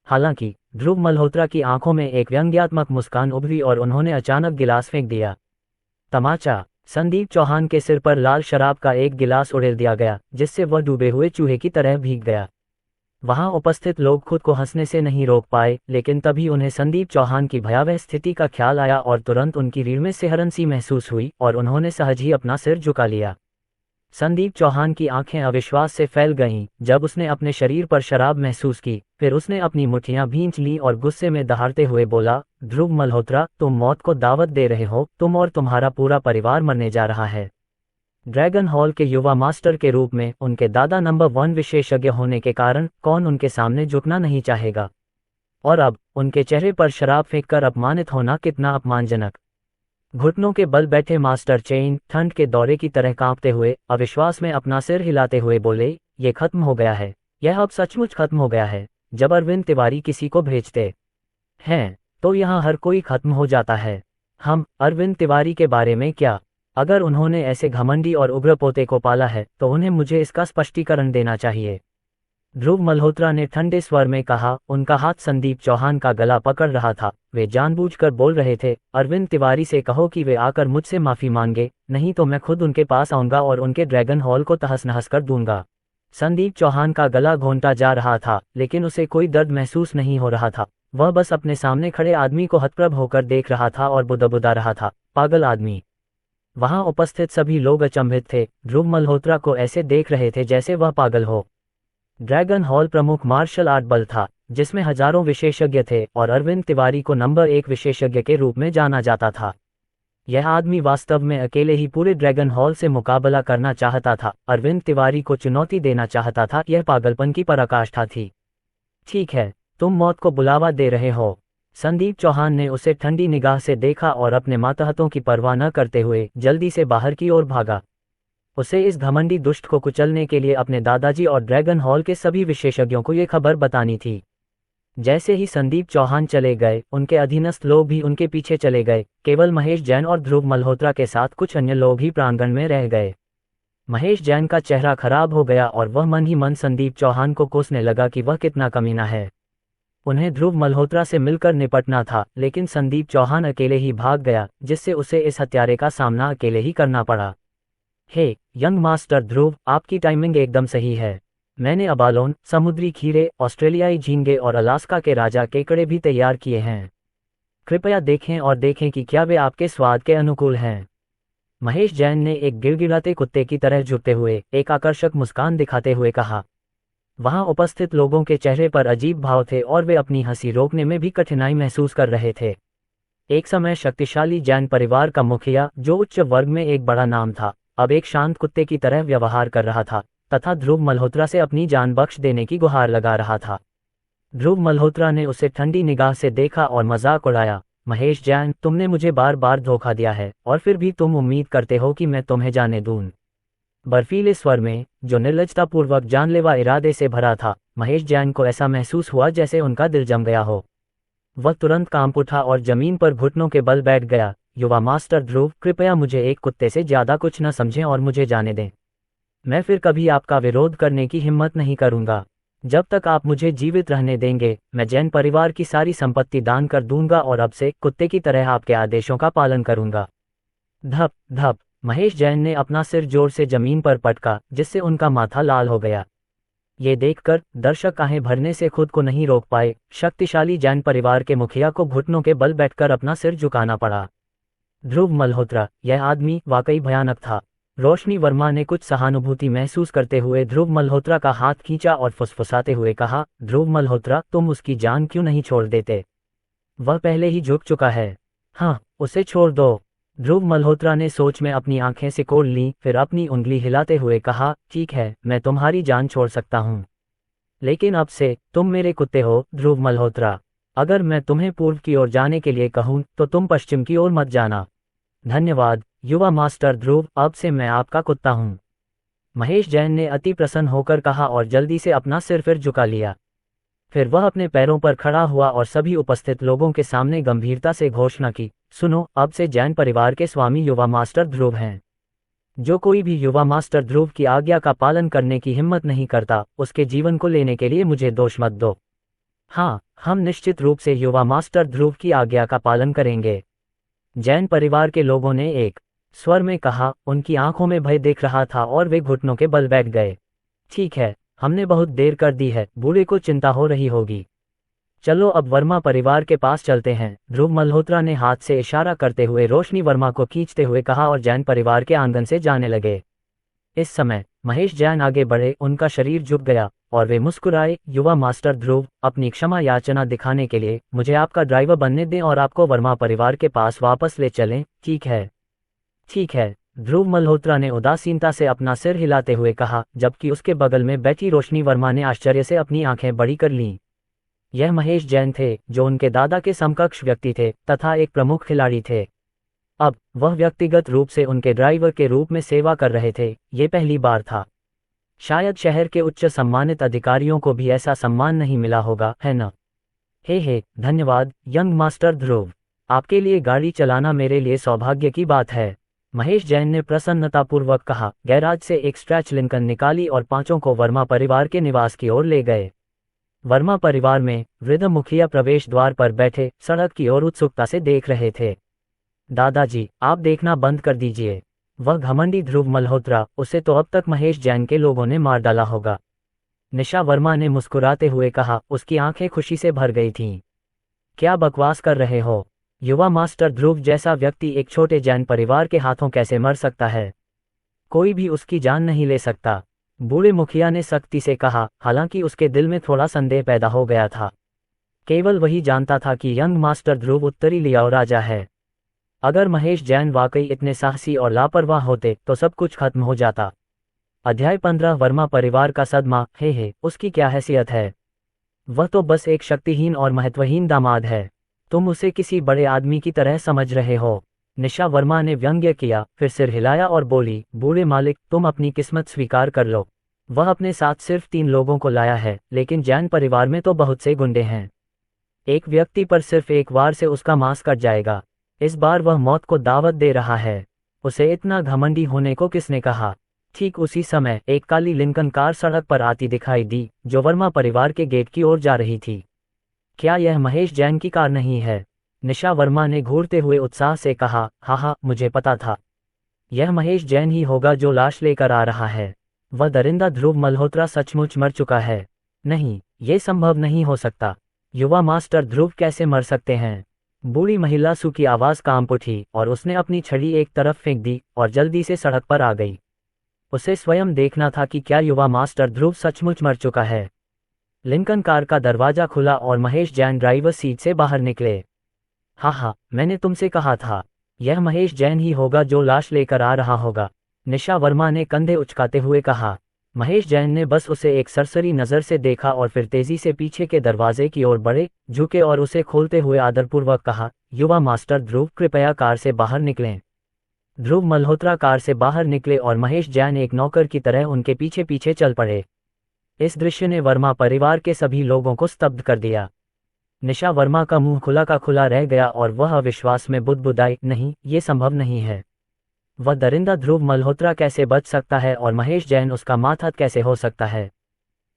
हालांकि ध्रुव मल्होत्रा की आंखों में एक व्यंग्यात्मक मुस्कान उभरी और उन्होंने अचानक गिलास फेंक दिया। तमाचा। संदीप चौहान के सिर पर लाल शराब का एक गिलास उड़ेल दिया गया, जिससे वह डूबे हुए चूहे की तरह भीग गया। वहां उपस्थित लोग खुद को हंसने से नहीं रोक पाए, लेकिन तभी उन्हें संदीप चौहान की भयावह स्थिति का ख्याल आया और तुरंत उनकी रीढ़ में सिहरन सी महसूस हुई और उन्होंने सहज ही अपना सिर झुका लिया। संदीप चौहान की आंखें अविश्वास से फैल गईं जब उसने अपने शरीर पर शराब महसूस की। फिर उसने अपनी मुट्ठियां भींच लीं और गुस्से में दहाड़ते हुए बोला, ध्रुव मल्होत्रा, तुम मौत को दावत दे रहे हो। तुम और तुम्हारा पूरा परिवार मरने जा रहा है। ड्रैगन हॉल के युवा मास्टर के रूप में उनके दादा नंबर 1 विशेषज्ञ होने के कारण कौन उनके सामने झुकना नहीं चाहेगा। और अब उनके चेहरे पर शराब फेंककर अपमानित होना कितना अपमानजनक। घुटनों के बल बैठे मास्टर चेन ठंड के दौरे की तरह कांपते हुए अविश्वास में अपना सिर हिलाते हुए बोले, ये खत्म हो गया है। यह अब सचमुच खत्म हो गया है। जब अरविंद तिवारी किसी को भेजते हैं तो यहाँ हर कोई खत्म हो जाता है। हम अरविंद तिवारी के बारे में क्या? अगर उन्होंने ऐसे घमंडी और उग्र पोते को पाला है तो उन्हें मुझे इसका स्पष्टीकरण देना चाहिए। ध्रुव मल्होत्रा ने ठंडे स्वर में कहा। उनका हाथ संदीप चौहान का गला पकड़ रहा था। वे जानबूझकर बोल रहे थे, अरविंद तिवारी से कहो कि वे आकर मुझसे माफी मांगे, नहीं तो मैं खुद उनके पास आऊंगा और उनके ड्रैगन हॉल को तहस नहस कर दूंगा। संदीप चौहान का गला घोंटा जा रहा था, लेकिन उसे कोई दर्द महसूस नहीं हो रहा था। वह बस अपने सामने खड़े आदमी को हतप्रभ होकर देख रहा था और बुदबुदा रहा था, पागल आदमी। वहां उपस्थित सभी लोग अचंभित थे। ध्रुव मल्होत्रा को ऐसे देख रहे थे जैसे वह पागल हो। ड्रैगन हॉल प्रमुख मार्शल आर्ट बल था, जिसमें हजारों विशेषज्ञ थे और अरविंद तिवारी को नंबर 1 विशेषज्ञ के रूप में जाना जाता था। यह आदमी वास्तव में अकेले ही पूरे ड्रैगन हॉल से मुकाबला करना चाहता था। अरविंद तिवारी को चुनौती देना चाहता था। यह पागलपन की पराकाष्ठा थी। ठीक है, तुम मौत को बुलावा दे रहे हो। संदीप चौहान ने उसे ठंडी निगाह से देखा और अपने मातहतों की परवाह न करते हुए जल्दी से बाहर की ओर भागा। उसे इस घमंडी दुष्ट को कुचलने के लिए अपने दादाजी और ड्रैगन हॉल के सभी विशेषज्ञों को ये खबर बतानी थी। जैसे ही संदीप चौहान चले गए, उनके अधीनस्थ लोग भी उनके पीछे चले गए। केवल महेश जैन और ध्रुव मल्होत्रा के साथ कुछ अन्य लोग ही प्रांगण में रह गए। महेश जैन का चेहरा खराब हो गया और वह मन ही मन संदीप चौहान को कोसने लगा कि वह कितना कमीना है। उन्हें ध्रुव मल्होत्रा से मिलकर निपटना था, लेकिन संदीप चौहान अकेले ही भाग गया, जिससे उसे इस हत्यारे का सामना अकेले ही करना पड़ा। हे यंग मास्टर ध्रुव, आपकी टाइमिंग एकदम सही है। मैंने अबालोन, समुद्री खीरे, ऑस्ट्रेलियाई झींगे और अलास्का के राजा केकड़े भी तैयार किए हैं। कृपया देखें और देखें कि क्या वे आपके स्वाद के अनुकूल हैं। महेश जैन ने एक गिड़गिड़ाते कुत्ते की तरह झुकते हुए एक आकर्षक मुस्कान दिखाते हुए कहा। वहां उपस्थित लोगों के चेहरे पर अजीब भाव थे और वे अपनी हंसी रोकने में भी कठिनाई महसूस कर रहे थे। एक समय शक्तिशाली जैन परिवार का मुखिया, जो उच्च वर्ग में एक बड़ा नाम था, अब एक शांत कुत्ते की तरह व्यवहार कर रहा था तथा ध्रुव मल्होत्रा से अपनी जान बख्श देने की गुहार लगा रहा था। ध्रुव मल्होत्रा ने उसे ठंडी निगाह से देखा और मजाक उड़ाया। महेश जैन, तुमने मुझे बार बार धोखा दिया है और फिर भी तुम उम्मीद करते हो कि मैं तुम्हें जाने दूं। बर्फीले स्वर में, जो निर्लजतापूर्वक जानलेवा इरादे से भरा था, महेश जैन को ऐसा महसूस हुआ जैसे उनका दिल जम गया हो। वह तुरंत कांप उठा और जमीन पर घुटनों के बल बैठ गया। युवा मास्टर ध्रुव, कृपया मुझे एक कुत्ते से ज्यादा कुछ न समझें और मुझे जाने दें। मैं फिर कभी आपका विरोध करने की हिम्मत नहीं करूंगा। जब तक आप मुझे जीवित रहने देंगे, मैं जैन परिवार की सारी संपत्ति दान कर दूंगा और अब से कुत्ते की तरह आपके आदेशों का पालन करूंगा। धप धप, महेश जैन ने अपना सिर जोर से जमीन पर पटका, जिससे उनका माथा लाल हो गया। ये देखकर दर्शक आहें भरने से खुद को नहीं रोक पाए। शक्तिशाली जैन परिवार के मुखिया को घुटनों के बल बैठकर अपना सिर झुकाना पड़ा। ध्रुव मल्होत्रा, यह आदमी वाकई भयानक था। रोशनी वर्मा ने कुछ सहानुभूति महसूस करते हुए ध्रुव मल्होत्रा का हाथ खींचा और फुसफुसाते हुए कहा, ध्रुव मल्होत्रा, तुम उसकी जान क्यों नहीं छोड़ देते? वह पहले ही झुक चुका है। हाँ, उसे छोड़ दो। ध्रुव मल्होत्रा ने सोच में अपनी आंखें सिकोड़ लीं, फिर अपनी उंगली हिलाते हुए कहा, ठीक है, मैं तुम्हारी जान छोड़ सकता हूँ, लेकिन अब से तुम मेरे कुत्ते हो। ध्रुव मल्होत्रा, अगर मैं तुम्हें पूर्व की ओर जाने के लिए कहूँ तो तुम पश्चिम की ओर मत जाना। धन्यवाद युवा मास्टर ध्रुव, अब से मैं आपका कुत्ता हूँ। महेश जैन ने अति प्रसन्न होकर कहा और जल्दी से अपना सिर फिर झुका लिया। फिर वह अपने पैरों पर खड़ा हुआ और सभी उपस्थित लोगों के सामने गंभीरता से घोषणा की, सुनो, अब से जैन परिवार के स्वामी युवा मास्टर ध्रुव हैं। जो कोई भी युवा मास्टर ध्रुव की आज्ञा का पालन करने की हिम्मत नहीं करता, उसके जीवन को लेने के लिए मुझे दोष मत दो। हाँ, हम निश्चित रूप से युवा मास्टर ध्रुव की आज्ञा का पालन करेंगे। जैन परिवार के लोगों ने एक स्वर में कहा। उनकी आंखों में भय दिख रहा था और वे घुटनों के बल बैठ गए। ठीक है, हमने बहुत देर कर दी है, बूढ़े को चिंता हो रही होगी। चलो अब वर्मा परिवार के पास चलते हैं। ध्रुव मल्होत्रा ने हाथ से इशारा करते हुए रोशनी वर्मा को खींचते हुए कहा और जैन परिवार के आंगन से जाने लगे। इस समय महेश जैन आगे बढ़े, उनका शरीर झुक गया और वे मुस्कुराए। युवा मास्टर ध्रुव, अपनी क्षमा याचना दिखाने के लिए मुझे आपका ड्राइवर बनने दें और आपको वर्मा परिवार के पास वापस ले चलें। ठीक है, ठीक है, ध्रुव मल्होत्रा ने उदासीनता से अपना सिर हिलाते हुए कहा, जबकि उसके बगल में बैठी रोशनी वर्मा ने आश्चर्य से अपनी आंखें बड़ी कर लीं। यह महेश जैन थे, जो उनके दादा के समकक्ष व्यक्ति थे तथा एक प्रमुख खिलाड़ी थे। अब वह व्यक्तिगत रूप से उनके ड्राइवर के रूप में सेवा कर रहे थे। ये पहली बार था। शायद शहर के उच्च सम्मानित अधिकारियों को भी ऐसा सम्मान नहीं मिला होगा, है न? हे, धन्यवाद यंग मास्टर ध्रुव। आपके लिए गाड़ी चलाना मेरे लिए सौभाग्य की बात है, महेश जैन ने प्रसन्नतापूर्वक कहा। गैराज से एक स्ट्रेच लिंकन निकाली और पांचों को वर्मा परिवार के निवास की ओर ले गए। वर्मा परिवार में वृद्ध मुखिया प्रवेश द्वार पर बैठे सड़क की ओर उत्सुकता से देख रहे थे। दादाजी, आप देखना बंद कर दीजिए। वह घमंडी ध्रुव मल्होत्रा, उसे तो अब तक महेश जैन के लोगों ने मार डाला होगा। निशा वर्मा ने मुस्कुराते हुए कहा, उसकी आंखें खुशी से भर गई थीं। क्या बकवास कर रहे हो? युवा मास्टर ध्रुव जैसा व्यक्ति एक छोटे जैन परिवार के हाथों कैसे मर सकता है? कोई भी उसकी जान नहीं ले सकता, बूढ़े मुखिया ने सख्ती से कहा। हालांकि उसके दिल में थोड़ा संदेह पैदा हो गया था। केवल वही जानता था कि यंग मास्टर ध्रुव उत्तरी लियाओ राजा है। अगर महेश जैन वाकई इतने साहसी और लापरवाह होते तो सब कुछ खत्म हो जाता। अध्याय 15 वर्मा परिवार का सदमा। हे, उसकी क्या हैसियत है? वह तो बस एक शक्तिहीन और महत्वहीन दामाद है। तुम उसे किसी बड़े आदमी की तरह समझ रहे हो, निशा वर्मा ने व्यंग्य किया, फिर सिर हिलाया और बोली, बूढ़े मालिक, तुम अपनी किस्मत स्वीकार कर लो। वह अपने साथ सिर्फ 3 लोगों को लाया है, लेकिन जैन परिवार में तो बहुत से गुंडे हैं। एक व्यक्ति पर सिर्फ एक वार से उसका मांस कट जाएगा। इस बार वह मौत को दावत दे रहा है। उसे इतना घमंडी होने को किसने कहा? ठीक उसी समय एक काली लिंकन कार सड़क पर आती दिखाई दी, जो वर्मा परिवार के गेट की ओर जा रही थी। क्या यह महेश जैन की कार नहीं है? निशा वर्मा ने घूरते हुए उत्साह से कहा। हाँ, मुझे पता था। यह महेश जैन ही होगा जो लाश लेकर आ रहा है। वह दरिंदा ध्रुव मल्होत्रा सचमुच मर चुका है। नहीं, ये संभव नहीं हो सकता। युवा मास्टर ध्रुव कैसे मर सकते हैं? बूढ़ी महिला सू की आवाज कांप उठी और उसने अपनी छड़ी एक तरफ फेंक दी और जल्दी से सड़क पर आ गई। उसे स्वयं देखना था कि क्या युवा मास्टर ध्रुव सचमुच मर चुका है। लिंकन कार का दरवाजा खुला और महेश जैन ड्राइवर सीट से बाहर निकले। हाँ, मैंने तुमसे कहा था, यह महेश जैन ही होगा जो लाश लेकर आ रहा होगा, निशा वर्मा ने कंधे उचकाते हुए कहा। महेश जैन ने बस उसे एक सरसरी नज़र से देखा और फिर तेजी से पीछे के दरवाजे की ओर बढ़े, झुके और उसे खोलते हुए आदरपूर्वक कहा, युवा मास्टर ध्रुव, कृपया कार से बाहर निकलें। ध्रुव मल्होत्रा कार से बाहर निकले और महेश जैन एक नौकर की तरह उनके पीछे पीछे चल पड़े। इस दृश्य ने वर्मा परिवार के सभी लोगों को स्तब्ध कर दिया। निशा वर्मा का मुंह खुला का खुला रह गया और वह अविश्वास में बुदबुदाई, नहीं, ये संभव नहीं है। वह दरिंदा ध्रुव मल्होत्रा कैसे बच सकता है और महेश जैन उसका माथा कैसे हो सकता है?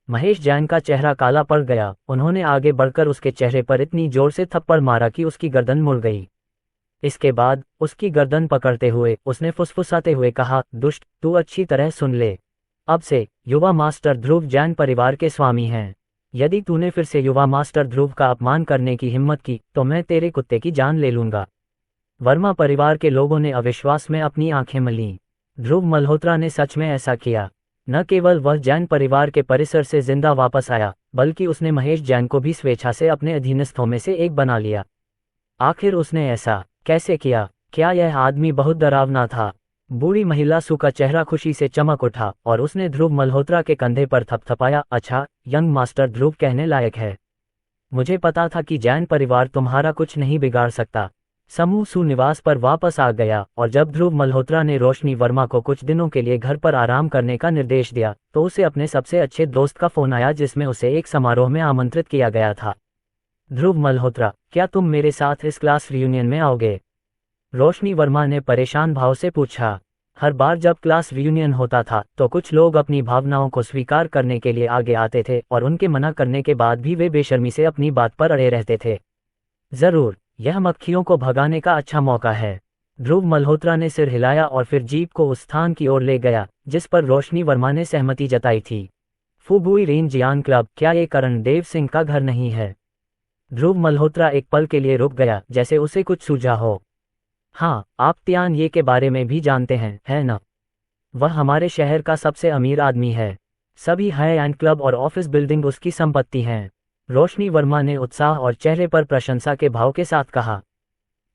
महेश जैन का चेहरा काला पड़ गया। उन्होंने आगे बढ़कर उसके चेहरे पर इतनी जोर से थप्पड़ मारा कि उसकी गर्दन मुड़ गई। इसके बाद उसकी गर्दन पकड़ते हुए उसने फुसफुसाते हुए कहा, दुष्ट, तू अच्छी तरह सुन ले। अब से युवा मास्टर ध्रुव जैन परिवार के स्वामी हैं। यदि तूने फिर से युवा मास्टर ध्रुव का अपमान करने की हिम्मत की तो मैं तेरे कुत्ते की जान ले लूंगा। वर्मा परिवार के लोगों ने अविश्वास में अपनी आंखें मलीं। ध्रुव मल्होत्रा ने सच में ऐसा किया। न केवल वह जैन परिवार के परिसर से जिंदा वापस आया, बल्कि उसने महेश जैन को भी स्वेच्छा से अपने अधीनस्थों में से एक बना लिया। आखिर उसने ऐसा कैसे किया? क्या यह आदमी बहुत डरावना था? बूढ़ी महिला सू का चेहरा खुशी से चमक उठा और उसने ध्रुव मल्होत्रा के कंधे पर थपथपाया। अच्छा, यंग मास्टर ध्रुव कहने लायक है। मुझे पता था कि जैन परिवार तुम्हारा कुछ नहीं बिगाड़ सकता। समूह सू निवास पर वापस आ गया और जब ध्रुव मल्होत्रा ने रोशनी वर्मा को कुछ दिनों के लिए घर पर आराम करने का निर्देश दिया तो उसे अपने सबसे अच्छे दोस्त का फोन आया, जिसमें उसे एक समारोह में आमंत्रित किया गया था। ध्रुव मल्होत्रा, क्या तुम मेरे साथ इस क्लास रियूनियन में आओगे? रोशनी वर्मा ने परेशान भाव से पूछा। हर बार जब क्लास रियूनियन होता था तो कुछ लोग अपनी भावनाओं को स्वीकार करने के लिए आगे आते थे और उनके मना करने के बाद भी वे बेशर्मी से अपनी बात पर अड़े रहते थे। जरूर, यह मक्खियों को भगाने का अच्छा मौका है। ध्रुव मल्होत्रा ने सिर हिलाया और फिर जीप को उस स्थान की ओर ले गया जिस पर रोशनी वर्मा ने सहमति जताई थी। फुबुई रेंज यान क्लब, क्या ये करण देव सिंह का घर नहीं है? ध्रुव मल्होत्रा एक पल के लिए रुक गया, जैसे उसे कुछ सूझा हो। हाँ, आप त्यान ये के बारे में भी जानते हैं, है न? वह हमारे शहर का सबसे अमीर आदमी है। सभी हाई एंड क्लब और ऑफिस बिल्डिंग उसकी संपत्ति हैं। रोशनी वर्मा ने उत्साह और चेहरे पर प्रशंसा के भाव के साथ कहा।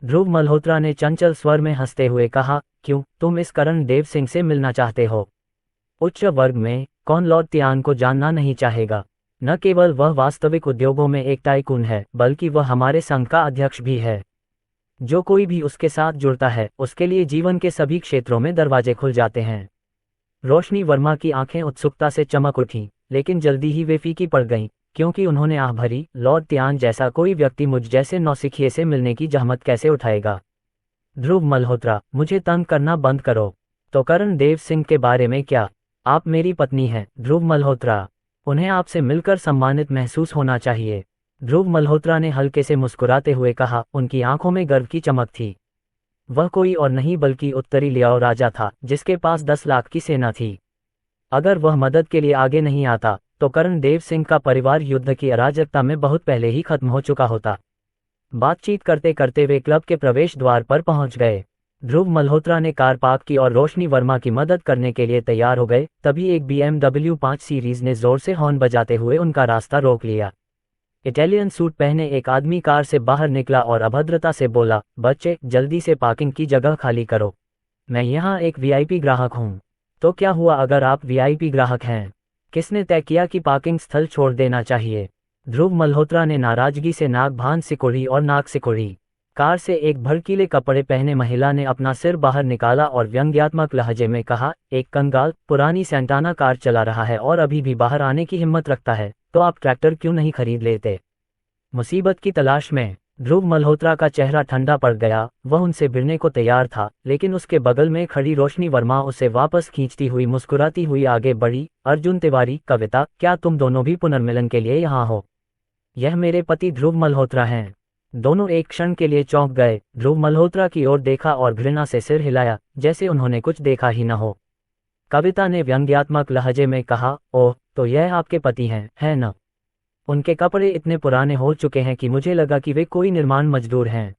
ध्रुव मल्होत्रा ने चंचल स्वर में हंसते हुए कहा, क्यों, तुम इस करण देव सिंह से मिलना चाहते हो? उच्च वर्ग में कौन लॉर्ड तियान को जानना नहीं चाहेगा? न केवल वह वास्तविक उद्योगों में एक टाइकून है, बल्कि वह हमारे संघ का अध्यक्ष भी है। जो कोई भी उसके साथ जुड़ता है, उसके लिए जीवन के सभी क्षेत्रों में दरवाजे खुल जाते हैं। रोशनी वर्मा की आंखें उत्सुकता से चमक उठीं, लेकिन जल्दी ही वे फीकी पड़ गईं, क्योंकि उन्होंने आह भरी, लॉर्ड तियान जैसा कोई व्यक्ति मुझ जैसे नौसिखिए से मिलने की जहमत कैसे उठाएगा? ध्रुव मल्होत्रा, मुझे तंग करना बंद करो। तो करण देव सिंह के बारे में क्या? आप मेरी पत्नी हैं, ध्रुव मल्होत्रा। उन्हें आपसे मिलकर सम्मानित महसूस होना चाहिए। ध्रुव मल्होत्रा ने हल्के से मुस्कुराते हुए कहा, उनकी आंखों में गर्व की चमक थी। वह कोई और नहीं बल्कि उत्तरी लियाओ राजा था, जिसके पास 10 लाख की सेना थी। अगर वह मदद के लिए आगे नहीं आता, तो करण देव सिंह का परिवार युद्ध की अराजकता में बहुत पहले ही खत्म हो चुका होता। बातचीत करते करते वे क्लब के प्रवेश द्वार पर पहुंच गए। ध्रुव मल्होत्रा ने कार पार्क की और रोशनी वर्मा की मदद करने के लिए तैयार हो गए, तभी एक BMW 5 सीरीज ने जोर से हॉर्न बजाते हुए उनका रास्ता रोक लिया। इटालियन सूट पहने एक आदमी कार से बाहर निकला और अभद्रता से बोला, बच्चे, जल्दी से पार्किंग की जगह खाली करो। मैं यहाँ एक VIP ग्राहक हूँ। तो क्या हुआ अगर आप VIP ग्राहक हैं? किसने तय किया कि पार्किंग स्थल छोड़ देना चाहिए? ध्रुव मल्होत्रा ने नाराजगी से नाक भान सिकोड़ी और नाक सिकोड़ी। कार से एक भड़कीले कपड़े पहने महिला ने अपना सिर बाहर निकाला और व्यंग्यात्मक लहजे में कहा, एक कंगाल पुरानी सेंटाना कार चला रहा है और अभी भी बाहर आने की हिम्मत रखता है, तो आप ट्रैक्टर क्यों नहीं खरीद लेते? मुसीबत की तलाश में ध्रुव मल्होत्रा का चेहरा ठंडा पड़ गया। वह उनसे भिड़ने को तैयार था, लेकिन उसके बगल में खड़ी रोशनी वर्मा उसे वापस खींचती हुई मुस्कुराती हुई आगे बढ़ी। अर्जुन तिवारी, कविता, क्या तुम दोनों भी पुनर्मिलन के लिए यहाँ हो? यह मेरे पति ध्रुव मल्होत्रा हैं। दोनों एक क्षण के लिए चौंक गए, ध्रुव मल्होत्रा की ओर देखा और घृणा से सिर हिलाया, जैसे उन्होंने कुछ देखा ही न हो। कविता ने व्यंग्यात्मक लहजे में कहा, ओह, तो यह आपके पति हैं, है न? उनके कपड़े इतने पुराने हो चुके हैं कि मुझे लगा कि वे कोई निर्माण मजदूर हैं।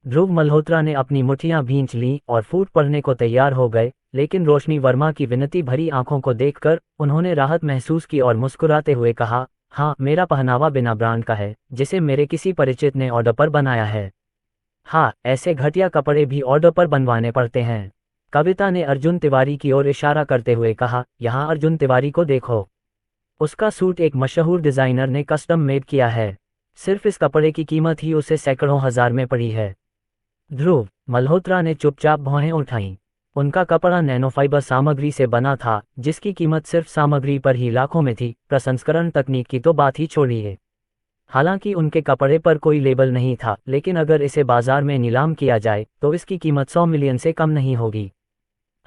ध्रुव मल्होत्रा ने अपनी मुट्ठियां भींच लीं और फूट पड़ने को तैयार हो गए, लेकिन रोशनी वर्मा की विनती भरी आंखों को देखकर उन्होंने राहत महसूस की और मुस्कुराते हुए कहा, हाँ, मेरा पहनावा बिना ब्रांड का है, जिसे मेरे किसी परिचित ने ऑर्डर पर बनाया है। हाँ, ऐसे घटिया कपड़े भी ऑर्डर पर बनवाने पड़ते हैं। कविता ने अर्जुन तिवारी की ओर इशारा करते हुए कहा, यहाँ अर्जुन तिवारी को देखो। उसका सूट एक मशहूर डिजाइनर ने कस्टम मेड किया है। सिर्फ इस कपड़े की कीमत ही उसे सैकड़ों हजार में पड़ी है। ध्रुव मल्होत्रा ने चुपचाप भौहें उठाईं। उनका कपड़ा नैनोफाइबर सामग्री से बना था, जिसकी कीमत सिर्फ सामग्री पर ही लाखों में थी, प्रसंस्करण तकनीक की तो बात ही छोड़िए। हालांकि उनके कपड़े पर कोई लेबल नहीं था, लेकिन अगर इसे बाजार में नीलाम किया जाए तो इसकी कीमत 100 मिलियन से कम नहीं होगी।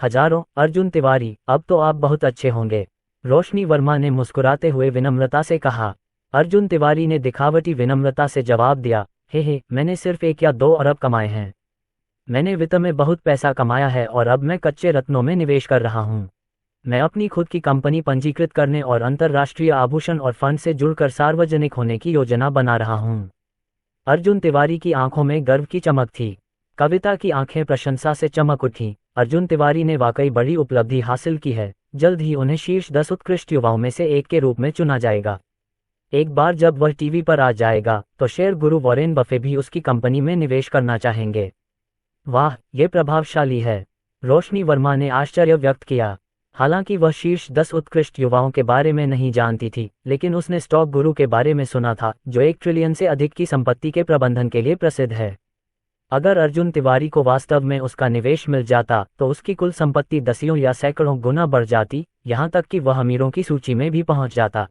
हजारों। अर्जुन तिवारी, अब तो आप बहुत अच्छे होंगे, रोशनी वर्मा ने मुस्कुराते हुए विनम्रता से कहा। अर्जुन तिवारी ने दिखावटी विनम्रता से जवाब दिया, हे, मैंने सिर्फ 1 या 2 अरब कमाए हैं। मैंने वित्त में बहुत पैसा कमाया है और अब मैं कच्चे रत्नों में निवेश कर रहा हूँ। मैं अपनी खुद की कंपनी पंजीकृत करने और अंतर्राष्ट्रीय आभूषण और फंड से जुड़कर सार्वजनिक होने की योजना बना रहा हूँ। अर्जुन तिवारी की आंखों में गर्व की चमक थी। कविता की आंखें प्रशंसा से चमक उठीं। अर्जुन तिवारी ने वाकई बड़ी उपलब्धि हासिल की है। जल्द ही उन्हें शीर्ष 10 उत्कृष्ट युवाओं में से एक के रूप में चुना जाएगा। एक बार जब वह टीवी पर आ जाएगा तो शेयर गुरु वॉरेन बफे भी उसकी कंपनी में निवेश करना चाहेंगे। वाह, ये प्रभावशाली है, रोशनी वर्मा ने आश्चर्य व्यक्त किया। हालांकि वह शीर्ष 10 उत्कृष्ट युवाओं के बारे में नहीं जानती थी, लेकिन उसने स्टॉक गुरु के बारे में सुना था, जो 1 ट्रिलियन से अधिक की संपत्ति के प्रबंधन के लिए प्रसिद्ध है। अगर अर्जुन तिवारी को वास्तव में उसका निवेश मिल जाता तो उसकी कुल संपत्ति दसियों या सैकड़ों गुना बढ़ जाती, यहाँ तक कि वह अमीरों की सूची में भी पहुंच जाता।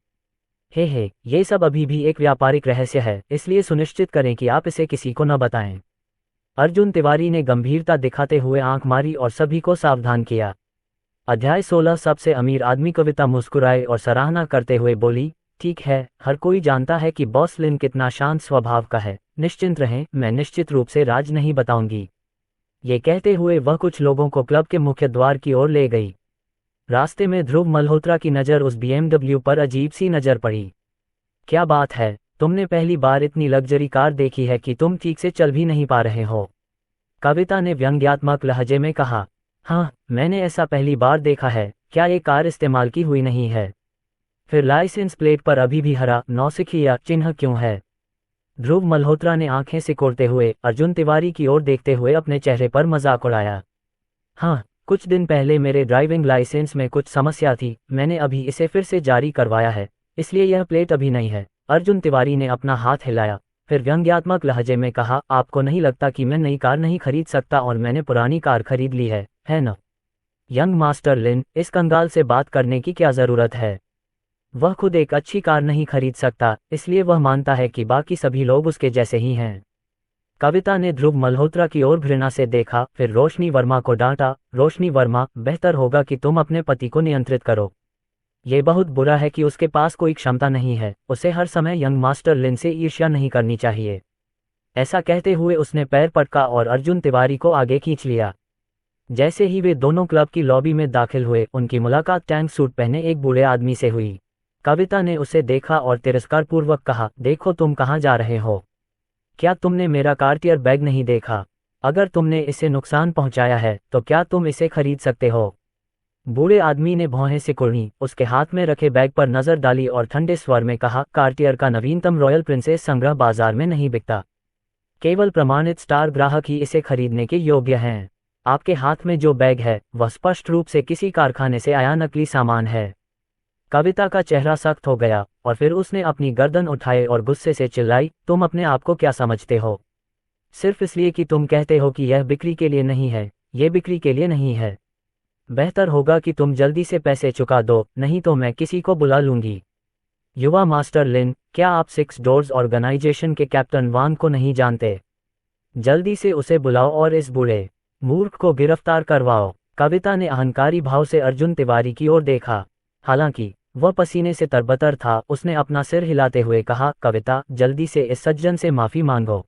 हे, ये सब अभी भी एक व्यापारिक रहस्य है, इसलिए सुनिश्चित करें कि आप इसे किसी को न बताएं। अर्जुन तिवारी ने गंभीरता दिखाते हुए आंख मारी और सभी को सावधान किया। अध्याय 16 सबसे अमीर आदमी। कविता मुस्कुराए और सराहना करते हुए बोली, ठीक है, हर कोई जानता है कि बॉस लिन कितना शांत स्वभाव का है। निश्चिंत रहें, मैं निश्चित रूप से राज नहीं बताऊंगी। ये कहते हुए वह कुछ लोगों को क्लब के मुख्य द्वार की ओर ले गई। रास्ते में ध्रुव मल्होत्रा की नज़र उस BMW पर अजीब सी नज़र पड़ी। क्या बात है, तुमने पहली बार इतनी लग्जरी कार देखी है कि तुम ठीक से चल भी नहीं पा रहे हो, कविता ने व्यंग्यात्मक लहजे में कहा। हाँ, मैंने ऐसा पहली बार देखा है। क्या ये कार इस्तेमाल की हुई नहीं है? फिर लाइसेंस प्लेट पर अभी भी हरा नौसिखिया चिन्ह क्यों है? ध्रुव मल्होत्रा ने आंखें सिकोड़ते हुए अर्जुन तिवारी की ओर देखते हुए अपने चेहरे पर मजाक उड़ाया। हाँ, कुछ दिन पहले मेरे ड्राइविंग लाइसेंस में कुछ समस्या थी, मैंने अभी इसे फिर से जारी करवाया है, इसलिए यह प्लेट अभी नहीं है। अर्जुन तिवारी ने अपना हाथ हिलाया, फिर व्यंग्यात्मक लहजे में कहा, आपको नहीं लगता कि मैं नई कार नहीं खरीद सकता और मैंने पुरानी कार खरीद ली है न? यंग मास्टर लिन, इस कंगाल से बात करने की क्या जरूरत है? वह खुद एक अच्छी कार नहीं खरीद सकता, इसलिए वह मानता है कि बाकी सभी लोग उसके जैसे ही हैं। कविता ने ध्रुव मल्होत्रा की ओर घृणा से देखा, फिर रोशनी वर्मा को डांटा। रोशनी वर्मा, बेहतर होगा कि तुम अपने पति को नियंत्रित करो। ये बहुत बुरा है कि उसके पास कोई क्षमता नहीं है, उसे हर समय यंग मास्टर लिन से ईर्ष्या नहीं करनी चाहिए। ऐसा कहते हुए उसने पैर पटका और अर्जुन तिवारी को आगे खींच लिया। जैसे ही वे दोनों क्लब की लॉबी में दाखिल हुए, उनकी मुलाकात टैंक सूट पहने एक बूढ़े आदमी से हुई। कविता ने उसे देखा और तिरस्कारपूर्वक कहा, देखो तुम कहाँ जा रहे हो? क्या तुमने मेरा कार्टियर बैग नहीं देखा? अगर तुमने इसे नुकसान पहुंचाया है तो क्या तुम इसे खरीद सकते हो? बूढ़े आदमी ने भौहें सिकुड़ी, उसके हाथ में रखे बैग पर नजर डाली और ठंडे स्वर में कहा, कार्टियर का नवीनतम रॉयल प्रिंसेस संग्रह बाजार में नहीं बिकता। केवल प्रमाणित स्टार ग्राहक ही इसे खरीदने के योग्य हैं। आपके हाथ में जो बैग है वह स्पष्ट रूप से किसी कारखाने से आया नकली सामान है। कविता का चेहरा सख्त हो गया और फिर उसने अपनी गर्दन उठाए और गुस्से से चिल्लाई, तुम अपने आप को क्या समझते हो? सिर्फ इसलिए कि तुम कहते हो कि यह बिक्री के लिए नहीं है, ये बिक्री के लिए नहीं है। बेहतर होगा कि तुम जल्दी से पैसे चुका दो, नहीं तो मैं किसी को बुला लूंगी। युवा मास्टर लिन, क्या आप सिक्स डोर्स ऑर्गेनाइजेशन के कैप्टन वांग को नहीं जानते? जल्दी से उसे बुलाओ और इस बूढ़े मूर्ख को गिरफ्तार करवाओ। कविता ने अहंकारी भाव से अर्जुन तिवारी की ओर देखा। हालांकि वह पसीने से तरबतर था, उसने अपना सिर हिलाते हुए कहा, कविता, जल्दी से इस सज्जन से माफी मांगो।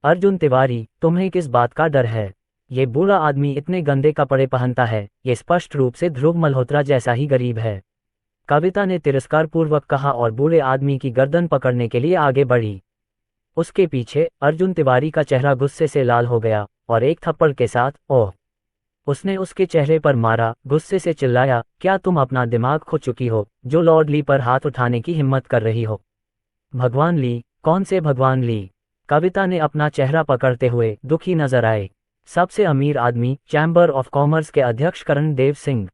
अर्जुन तिवारी, तुम्हें किस बात का डर है? ये बूढ़ा आदमी इतने गंदे कपड़े पहनता है, ये स्पष्ट रूप से ध्रुव मल्होत्रा जैसा ही गरीब है। कविता ने तिरस्कारपूर्वक कहा और बूढ़े आदमी की गर्दन पकड़ने के लिए आगे बढ़ी। उसके पीछे अर्जुन तिवारी का चेहरा गुस्से से लाल हो गया और एक थप्पड़ के साथ ओह उसने उसके चेहरे पर मारा। गुस्से से चिल्लाया, क्या तुम अपना दिमाग खो चुकी हो, जो लॉर्ड ली पर हाथ उठाने की हिम्मत कर रही हो? भगवान ली? कौन से भगवान ली? कविता ने अपना चेहरा पकड़ते हुए दुखी नजर आए। सबसे अमीर आदमी, चैम्बर ऑफ कॉमर्स के अध्यक्ष करण देव सिंह।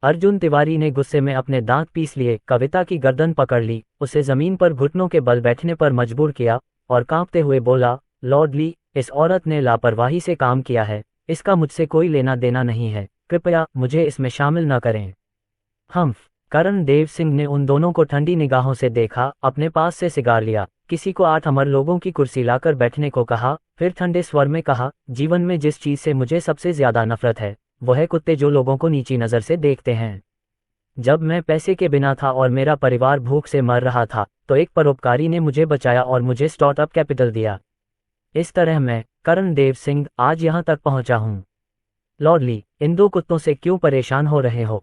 अर्जुन तिवारी ने गुस्से में अपने दांत पीस लिए, कविता की गर्दन पकड़ ली, उसे जमीन पर घुटनों के बल बैठने पर मजबूर किया और कांपते हुए बोला, लॉर्ड ली, इस औरत ने लापरवाही से काम किया है, इसका मुझसे कोई लेना देना नहीं है, कृपया मुझे इसमें शामिल न करें। करण देव सिंह ने उन दोनों को ठंडी निगाहों से देखा, अपने पास से सिगार लिया, किसी को 8 अमर लोगों की कुर्सी लाकर बैठने को कहा, फिर ठंडे स्वर में कहा, जीवन में जिस चीज से मुझे सबसे ज्यादा नफरत है वो है कुत्ते जो लोगों को नीची नजर से देखते हैं। जब मैं पैसे के बिना था और मेरा परिवार भूख से मर रहा था तो एक परोपकारी ने मुझे बचाया और मुझे स्टार्टअप कैपिटल दिया। इस तरह मैं, करण देव सिंह, आज यहाँ तक पहुँचा हूँ। लॉर्ड ली, इन 2 कुत्तों से क्यों परेशान हो रहे हो?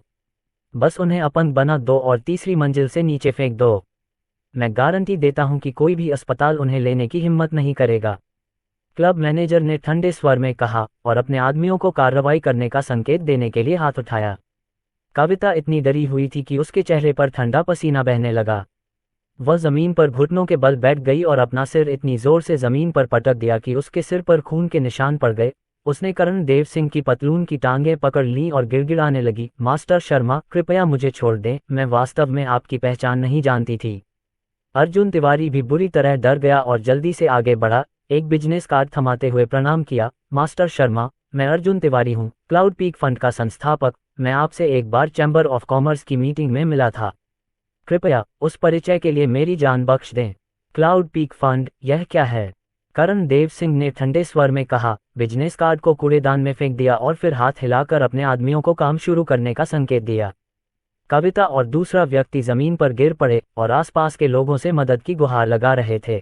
बस उन्हें अपंग बना दो और तीसरी मंजिल से नीचे फेंक दो। मैं गारंटी देता हूं कि कोई भी अस्पताल उन्हें लेने की हिम्मत नहीं करेगा। क्लब मैनेजर ने ठंडे स्वर में कहा और अपने आदमियों को कार्रवाई करने का संकेत देने के लिए हाथ उठाया। कविता इतनी डरी हुई थी कि उसके चेहरे पर ठंडा पसीना बहने लगा। वह जमीन पर घुटनों के बल बैठ गई और अपना सिर इतनी जोर से जमीन पर पटक दिया कि उसके सिर पर खून के निशान पड़ गए। उसने करण देव सिंह की पतलून की टांगें पकड़ लीं और गिड़गिड़ाने लगी, मास्टर शर्मा, कृपया मुझे छोड़ दें, मैं वास्तव में आपकी पहचान नहीं जानती थी। अर्जुन तिवारी भी बुरी तरह डर गया और जल्दी से आगे बढ़ा, एक बिजनेस कार्ड थमाते हुए प्रणाम किया। मास्टर शर्मा, मैं अर्जुन तिवारी हूँ, क्लाउड पीक फंड का संस्थापक। मैं आपसे एक बार चैम्बर ऑफ कॉमर्स की मीटिंग में मिला था, कृपया उस परिचय के लिए मेरी जान बख्श दें। क्लाउड पीक फंड, यह क्या है? करण देव सिंह ने ठंडे स्वर में कहा, बिजनेस कार्ड को कूड़ेदान में फेंक दिया और फिर हाथ हिलाकर अपने आदमियों को काम शुरू करने का संकेत दिया। कविता और दूसरा व्यक्ति जमीन पर गिर पड़े और आसपास के लोगों से मदद की गुहार लगा रहे थे।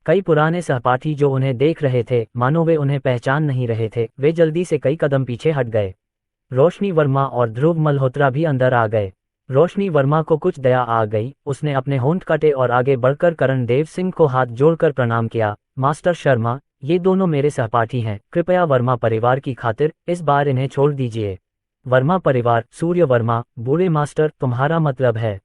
कई पुराने सहपाठी जो उन्हें देख रहे थे, मानो वे उन्हें पहचान नहीं रहे थे, वे जल्दी से कई कदम पीछे हट गए। रोशनी वर्मा और ध्रुव मल्होत्रा भी अंदर आ गए। रोशनी वर्मा को कुछ दया आ गई, उसने अपने होंठ काटे और आगे बढ़कर करण देव सिंह को हाथ जोड़कर प्रणाम किया। मास्टर शर्मा, ये दोनों मेरे सहपाठी हैं, कृपया वर्मा परिवार की खातिर इस बार इन्हें छोड़ दीजिए। वर्मा परिवार, सूर्य वर्मा, बूढ़े मास्टर, तुम्हारा मतलब है?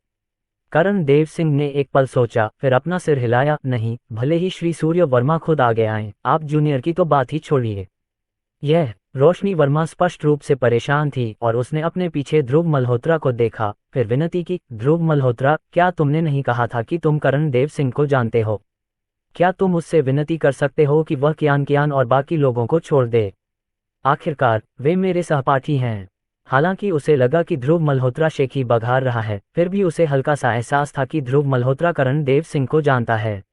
करण देव सिंह ने एक पल सोचा, फिर अपना सिर हिलाया। नहीं, भले ही श्री सूर्य वर्मा खुद आगे आए, आप जूनियर की तो बात ही छोड़िए। यह रोशनी वर्मा स्पष्ट रूप से परेशान थी और उसने अपने पीछे ध्रुव मल्होत्रा को देखा, फिर विनती की, ध्रुव मल्होत्रा, क्या तुमने नहीं कहा था कि तुम करण देव सिंह को जानते हो? क्या तुम उससे विनती कर सकते हो कि वह कियान और बाकी लोगों को छोड़ दे? आखिरकार वे मेरे सहपाठी हैं। हालांकि उसे लगा कि ध्रुव मल्होत्रा शेखी बघार रहा है, फिर भी उसे हल्का सा एहसास था कि ध्रुव मल्होत्रा करण देव सिंह को जानता है।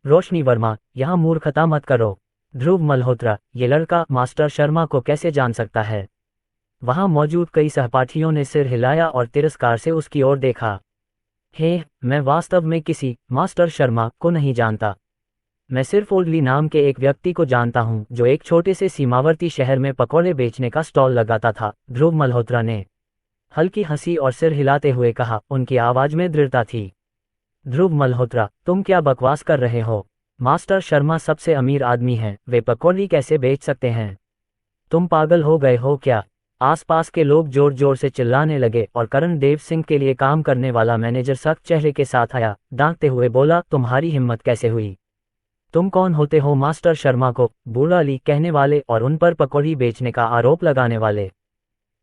रोशनी वर्मा, यहाँ मूर्खता मत करो। ध्रुव मल्होत्रा, ये लड़का मास्टर शर्मा को कैसे जान सकता है? वहां मौजूद कई सहपाठियों ने सिर हिलाया और तिरस्कार से उसकी ओर देखा। मैं वास्तव में किसी मास्टर शर्मा को नहीं जानता। मैं सिर्फ ओडली नाम के एक व्यक्ति को जानता हूं, जो एक छोटे से सीमावर्ती शहर में पकौड़े बेचने का स्टॉल लगाता था। ध्रुव मल्होत्रा ने हल्की हंसी और सिर हिलाते हुए कहा, उनकी आवाज में दृढ़ता थी। ध्रुव मल्होत्रा, तुम क्या बकवास कर रहे हो? मास्टर शर्मा सबसे अमीर आदमी हैं, वे पकौड़ी कैसे बेच सकते हैं? तुम पागल हो गए हो क्या? आसपास के लोग जोर जोर से चिल्लाने लगे और करण देव सिंह के लिए काम करने वाला मैनेजर सख्त चेहरे के साथ आया, डांटते हुए बोला, तुम्हारी हिम्मत कैसे हुई? तुम कौन होते हो मास्टर शर्मा को बूढ़ा अली कहने वाले और उन पर पकौड़ी बेचने का आरोप लगाने वाले?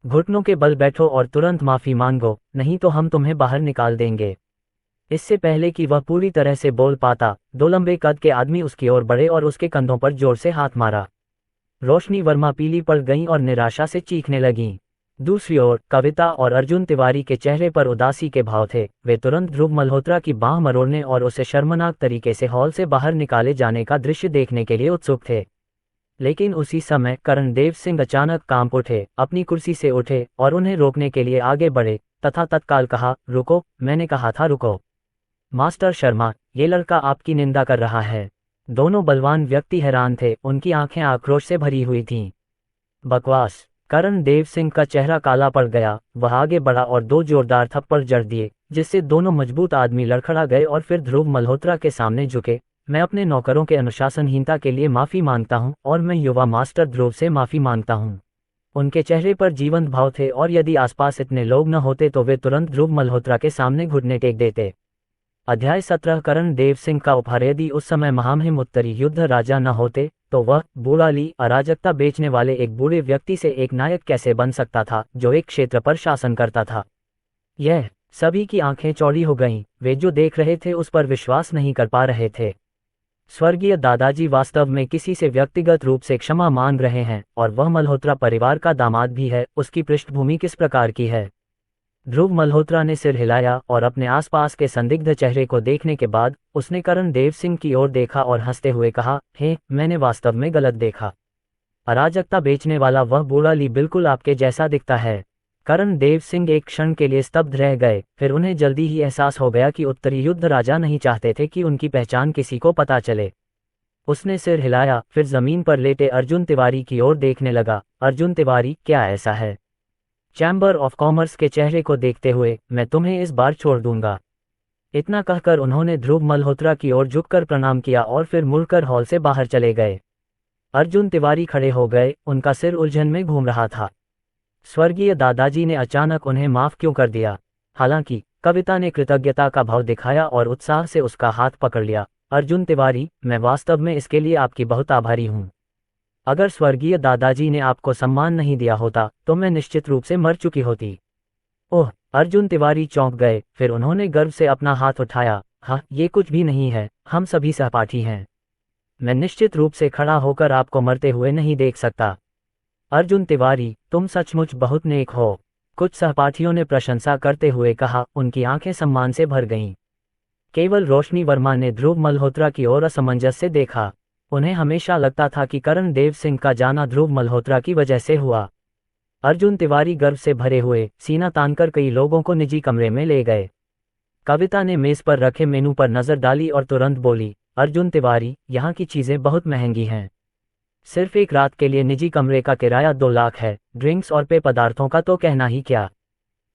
घुटनों के बल बैठो और तुरंत माफी मांगो, नहीं तो हम तुम्हें बाहर निकाल देंगे। इससे पहले कि वह पूरी तरह से बोल पाता, दो लंबे कद के आदमी उसकी ओर बढ़े और उसके कंधों पर जोर से हाथ मारा। रोशनी वर्मा पीली पड़ गईं और निराशा से चीखने लगीं। दूसरी ओर कविता और अर्जुन तिवारी के चेहरे पर उदासी के भाव थे। वे तुरंत ध्रुव मल्होत्रा की बांह मरोड़ने और उसे शर्मनाक तरीके से हॉल से बाहर निकाले जाने का दृश्य देखने के लिए उत्सुक थे। लेकिन उसी समय करण देव सिंह अचानक कांप उठे, अपनी कुर्सी से उठे और उन्हें रोकने के लिए आगे बढ़े तथा तत्काल कहा, रुको, मैंने कहा था रुको। मास्टर शर्मा, ये लड़का आपकी निंदा कर रहा है। दोनों बलवान व्यक्ति हैरान थे, उनकी आंखें आक्रोश से भरी हुई थीं। बकवास। करण देव सिंह का चेहरा काला पड़ गया। वह आगे बढ़ा और दो जोरदार थप्पड़ जड़ दिए, जिससे दोनों मजबूत आदमी लड़खड़ा गए और फिर ध्रुव मल्होत्रा के सामने झुके। मैं अपने नौकरों के अनुशासनहीनता के लिए माफी मांगता हूं और मैं युवा मास्टर ध्रुव से माफी मांगता हूं। उनके चेहरे पर जीवंत भाव थे और यदि आसपास इतने लोग न होते तो वे तुरंत ध्रुव मल्होत्रा के सामने घुटने टेक देते। अध्याय 17। करण देव सिंह का उपहार। यदि उस समय महामहिम उत्तरी युद्ध राजा न होते तो वह बूढ़ा अली अराजकता बेचने वाले एक बूढ़े व्यक्ति से एक नायक कैसे बन सकता था जो एक क्षेत्र पर शासन करता था? यह सभी की आंखें चौड़ी हो गईं। वे जो देख रहे थे उस पर विश्वास नहीं कर पा रहे थे। स्वर्गीय दादाजी वास्तव में किसी से व्यक्तिगत रूप से क्षमा मांग रहे हैं और वह मल्होत्रा परिवार का दामाद भी है। उसकी पृष्ठभूमि किस प्रकार की है? ध्रुव मल्होत्रा ने सिर हिलाया और अपने आसपास के संदिग्ध चेहरे को देखने के बाद उसने करण देव सिंह की ओर देखा और हंसते हुए कहा, मैंने वास्तव में गलत देखा। अराजकता बेचने वाला वह बूढ़ा अली बिल्कुल आपके जैसा दिखता है। करण देव सिंह एक क्षण के लिए स्तब्ध रह गए, फिर उन्हें जल्दी ही एहसास हो गया कि उत्तरी युद्ध राजा नहीं चाहते थे कि उनकी पहचान किसी को पता चले। उसने सिर हिलाया, फिर जमीन पर लेटे अर्जुन तिवारी की ओर देखने लगा। अर्जुन तिवारी, क्या ऐसा है? चैम्बर ऑफ कॉमर्स के चेहरे को देखते हुए, मैं तुम्हें इस बार छोड़ दूंगा। इतना कहकर उन्होंने ध्रुव मल्होत्रा की ओर झुककर प्रणाम किया और फिर मुड़कर हॉल से बाहर चले गए। अर्जुन तिवारी खड़े हो गए, उनका सिर उलझन में घूम रहा था। स्वर्गीय दादाजी ने अचानक उन्हें माफ क्यों कर दिया? हालांकि कविता ने कृतज्ञता का भाव दिखाया और उत्साह से उसका हाथ पकड़ लिया। अर्जुन तिवारी, मैं वास्तव में इसके लिए आपकी बहुत आभारी हूं। अगर स्वर्गीय दादाजी ने आपको सम्मान नहीं दिया होता तो मैं निश्चित रूप से मर चुकी होती। ओह! अर्जुन तिवारी चौंक गए, फिर उन्होंने गर्व से अपना हाथ उठाया। हाँ, ये कुछ भी नहीं है, हम सभी सहपाठी हैं। मैं निश्चित रूप से खड़ा होकर आपको मरते हुए नहीं देख सकता। अर्जुन तिवारी, तुम सचमुच बहुत नेक हो, कुछ सहपाठियों ने प्रशंसा करते हुए कहा। उनकी आंखें सम्मान से भर गईं। केवल रोशनी वर्मा ने ध्रुव मल्होत्रा की ओर असमंजस से देखा। उन्हें हमेशा लगता था कि करण देव सिंह का जाना ध्रुव मल्होत्रा की वजह से हुआ। अर्जुन तिवारी गर्व से भरे हुए सीना तानकर कई लोगों को निजी कमरे में ले गए। कविता ने मेज पर रखे मेनू पर नजर डाली और तुरंत बोली, अर्जुन तिवारी, यहाँ की चीजें बहुत महंगी हैं। सिर्फ एक रात के लिए निजी कमरे का किराया 2 लाख है, ड्रिंक्स और पेय पदार्थों का तो कहना ही क्या।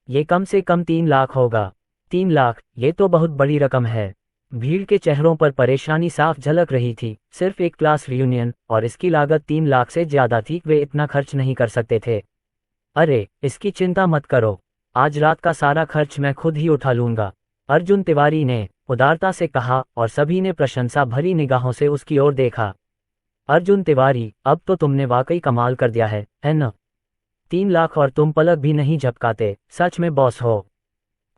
ये कम से कम 3 लाख होगा। 3 लाख, ये तो बहुत बड़ी रकम है। भीड़ के चेहरों पर परेशानी साफ झलक रही थी। सिर्फ एक क्लास रियूनियन और इसकी लागत 3 लाख से ज्यादा थी। वे इतना खर्च नहीं कर सकते थे। अरे, इसकी चिंता मत करो, आज रात का सारा खर्च मैं खुद ही उठा लूंगा, अर्जुन तिवारी ने उदारता से कहा और सभी ने प्रशंसा भरी निगाहों से उसकी ओर देखा। अर्जुन तिवारी, अब तो तुमने वाकई कमाल कर दिया है न? 3 लाख और तुम पलक भी नहीं झपकाते, सच में बॉस हो।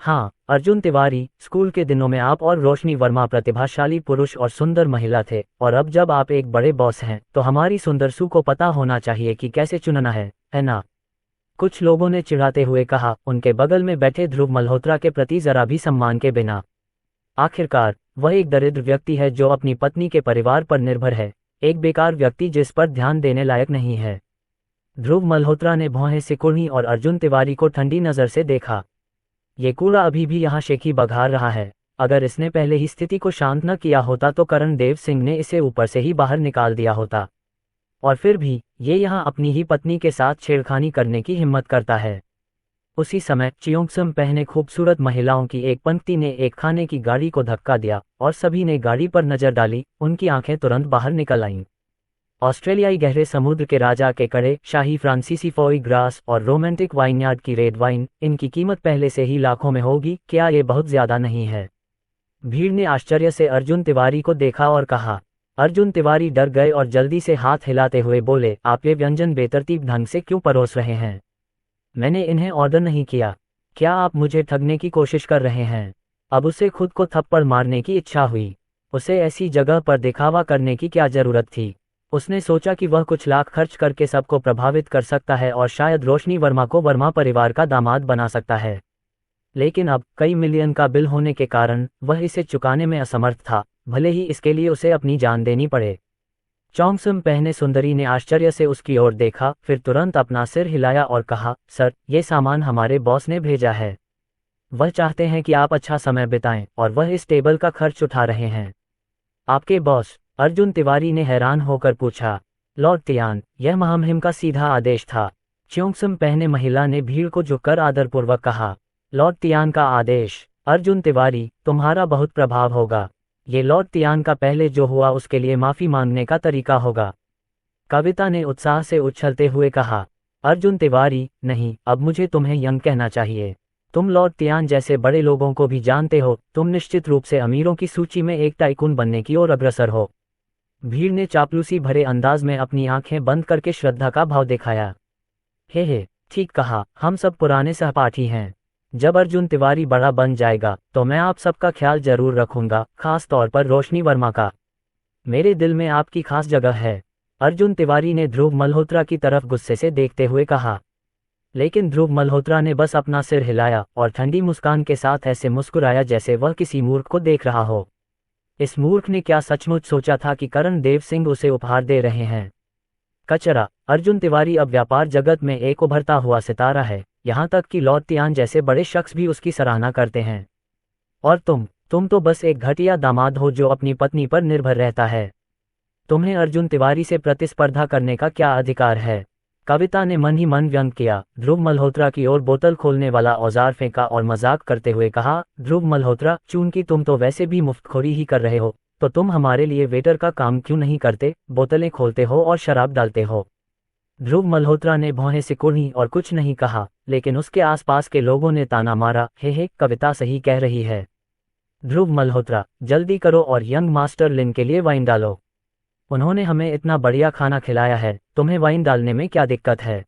हाँ अर्जुन तिवारी, स्कूल के दिनों में आप और रोशनी वर्मा प्रतिभाशाली पुरुष और सुंदर महिला थे, और अब जब आप एक बड़े बॉस हैं तो हमारी सुंदर सू को पता होना चाहिए कि कैसे चुनना है ना? कुछ लोगों ने चिढ़ाते हुए कहा, उनके बगल में बैठे ध्रुव मल्होत्रा के प्रति जरा भी सम्मान के बिना। आखिरकार वह एक दरिद्र व्यक्ति है जो अपनी पत्नी के परिवार पर निर्भर है, एक बेकार व्यक्ति जिस पर ध्यान देने लायक नहीं है। ध्रुव मल्होत्रा ने भौहें सिकुड़ी और अर्जुन तिवारी को ठंडी नजर से देखा। ये कूड़ा अभी भी यहाँ शेखी बघार रहा है। अगर इसने पहले ही स्थिति को शांत न किया होता तो करण देव सिंह ने इसे ऊपर से ही बाहर निकाल दिया होता। और फिर भी ये यहाँ अपनी ही पत्नी के साथ छेड़खानी करने की हिम्मत करता है। उसी समय चियोंगसम पहने खूबसूरत महिलाओं की एक पंक्ति ने एक खाने की गाड़ी को धक्का दिया और सभी ने गाड़ी पर नजर डाली। उनकी आंखें तुरंत बाहर निकल आईं। ऑस्ट्रेलियाई गहरे समुद्र के राजा के कड़े, शाही फ्रांसीसी फोई ग्रास और रोमांटिक वाइनयार्ड की रेड वाइन, इनकी कीमत पहले से ही लाखों में होगी। क्या ये बहुत ज्यादा नहीं है? भीड़ ने आश्चर्य से अर्जुन तिवारी को देखा और कहा। अर्जुन तिवारी डर गए और जल्दी से हाथ हिलाते हुए बोले, आप ये व्यंजन बेतरतीब ढंग से क्यों परोस रहे हैं? मैंने इन्हें ऑर्डर नहीं किया। क्या आप मुझे ठगने की कोशिश कर रहे हैं? अब उसे खुद को थप्पड़ मारने की इच्छा हुई। उसे ऐसी जगह पर दिखावा करने की क्या जरूरत थी? उसने सोचा कि वह कुछ लाख खर्च करके सबको प्रभावित कर सकता है और शायद रोशनी वर्मा को वर्मा परिवार का दामाद बना सकता है। लेकिन अब कई मिलियन का बिल होने के कारण वह इसे चुकाने में असमर्थ था, भले ही इसके लिए उसे अपनी जान देनी पड़े। चौंगसम पहने सुंदरी ने आश्चर्य से उसकी ओर देखा, फिर तुरंत अपना सिर हिलाया और कहा, सर, ये सामान हमारे बॉस ने भेजा है। वह चाहते हैं कि आप अच्छा समय बिताएं और वह इस टेबल का खर्च उठा रहे हैं। आपके बॉस? अर्जुन तिवारी ने हैरान होकर पूछा। लॉर्ड तियान, यह महामहिम का सीधा आदेश था। च्योंगसम पहने महिला ने भीड़ को झुककर आदरपूर्वक कहा। लॉर्ड तियान का आदेश? अर्जुन तिवारी, तुम्हारा बहुत प्रभाव होगा। ये लॉर्ड तियान का पहले जो हुआ उसके लिए माफी मांगने का तरीका होगा। कविता ने उत्साह से उछलते हुए कहा। अर्जुन तिवारी, नहीं, अब मुझे तुम्हें यंग कहना चाहिए। तुम लॉर्ड तियान जैसे बड़े लोगों को भी जानते हो। तुम निश्चित रूप से अमीरों की सूची में एक टाइकून बनने की ओर अग्रसर हो। भीड़ ने चापलूसी भरे अंदाज में अपनी आंखें बंद करके श्रद्धा का भाव दिखाया। हे, ठीक कहा, हम सब पुराने सहपाठी हैं। जब अर्जुन तिवारी बड़ा बन जाएगा तो मैं आप सबका ख्याल जरूर रखूंगा, खास तौर पर रोशनी वर्मा का। मेरे दिल में आपकी खास जगह है। अर्जुन तिवारी ने ध्रुव मल्होत्रा की तरफ गुस्से से देखते हुए कहा। लेकिन ध्रुव मल्होत्रा ने बस अपना सिर हिलाया और ठंडी मुस्कान के साथ ऐसे मुस्कुराया जैसे वह किसी मूर्ख को देख रहा हो। इस मूर्ख ने क्या सचमुच सोचा था कि करण देव सिंह उसे उपहार दे रहे हैं? कचरा। अर्जुन तिवारी अब व्यापार जगत में एक उभरता हुआ सितारा है, यहाँ तक कि लॉर्ड तियान जैसे बड़े शख्स भी उसकी सराहना करते हैं। और तुम तो बस एक घटिया दामाद हो जो अपनी पत्नी पर निर्भर रहता है। तुम्हें अर्जुन तिवारी से प्रतिस्पर्धा करने का क्या अधिकार है? कविता ने मन ही मन व्यंग किया। ध्रुव मल्होत्रा की ओर बोतल खोलने वाला औजार फेंका और मजाक करते हुए कहा, ध्रुव मल्होत्रा, चूंकि तुम तो वैसे भी मुफ्तखोरी ही कर रहे हो, तो तुम हमारे लिए वेटर का काम क्यों नहीं करते? बोतलें खोलते हो और शराब डालते हो। ध्रुव मल्होत्रा ने भौहें सिकुड़ी और कुछ नहीं कहा, लेकिन उसके आसपास के लोगों ने ताना मारा, हे, कविता सही कह रही है। ध्रुव मल्होत्रा, जल्दी करो और यंग मास्टर लिन के लिए वाइन डालो। उन्होंने हमें इतना बढ़िया खाना खिलाया है, तुम्हें वाइन डालने में क्या दिक्कत है?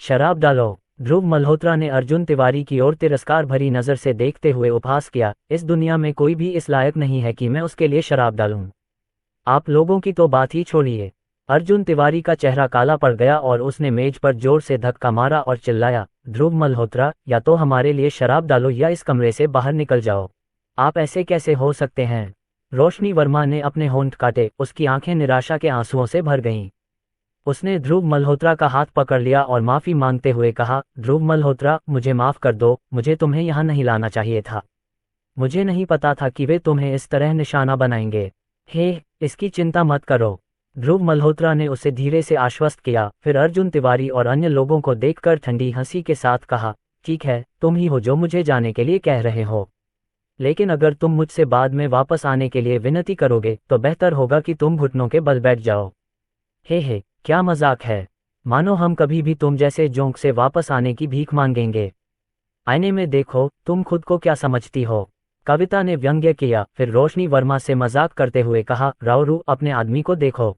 शराब डालो। ध्रुव मल्होत्रा ने अर्जुन तिवारी की ओर तिरस्कार भरी नज़र से देखते हुए उपहास किया, इस दुनिया में कोई भी इस लायक नहीं है कि मैं उसके लिए शराब डालूं। आप लोगों की तो बात ही छोड़िए। अर्जुन तिवारी का चेहरा काला पड़ गया और उसने मेज पर जोर से धक्का मारा और चिल्लाया, ध्रुव मल्होत्रा, या तो हमारे लिए शराब डालो या इस कमरे से बाहर निकल जाओ। आप ऐसे कैसे हो सकते हैं? रोशनी वर्मा ने अपने होंठ काटे, उसकी आंखें निराशा के आंसुओं से भर गईं। उसने ध्रुव मल्होत्रा का हाथ पकड़ लिया और माफी मांगते हुए कहा, ध्रुव मल्होत्रा, मुझे माफ कर दो, मुझे तुम्हें यहाँ नहीं लाना चाहिए था। मुझे नहीं पता था कि वे तुम्हें इस तरह निशाना बनाएंगे। हे, इसकी चिंता मत करो। ध्रुव मल्होत्रा ने उसे धीरे से आश्वस्त किया, फिर अर्जुन तिवारी और अन्य लोगों को देखकर ठंडी हंसी के साथ कहा, ठीक है, तुम ही हो जो मुझे जाने के लिए कह रहे हो। लेकिन अगर तुम मुझसे बाद में वापस आने के लिए विनती करोगे तो बेहतर होगा कि तुम घुटनों के बल बैठ जाओ। हे, क्या मजाक है, मानो हम कभी भी तुम जैसे जोंक से वापस आने की भीख मांगेंगे। आईने में देखो, तुम खुद को क्या समझती हो? कविता ने व्यंग्य किया। फिर रोशनी वर्मा से मजाक करते हुए कहा, राउरू, अपने आदमी को देखो,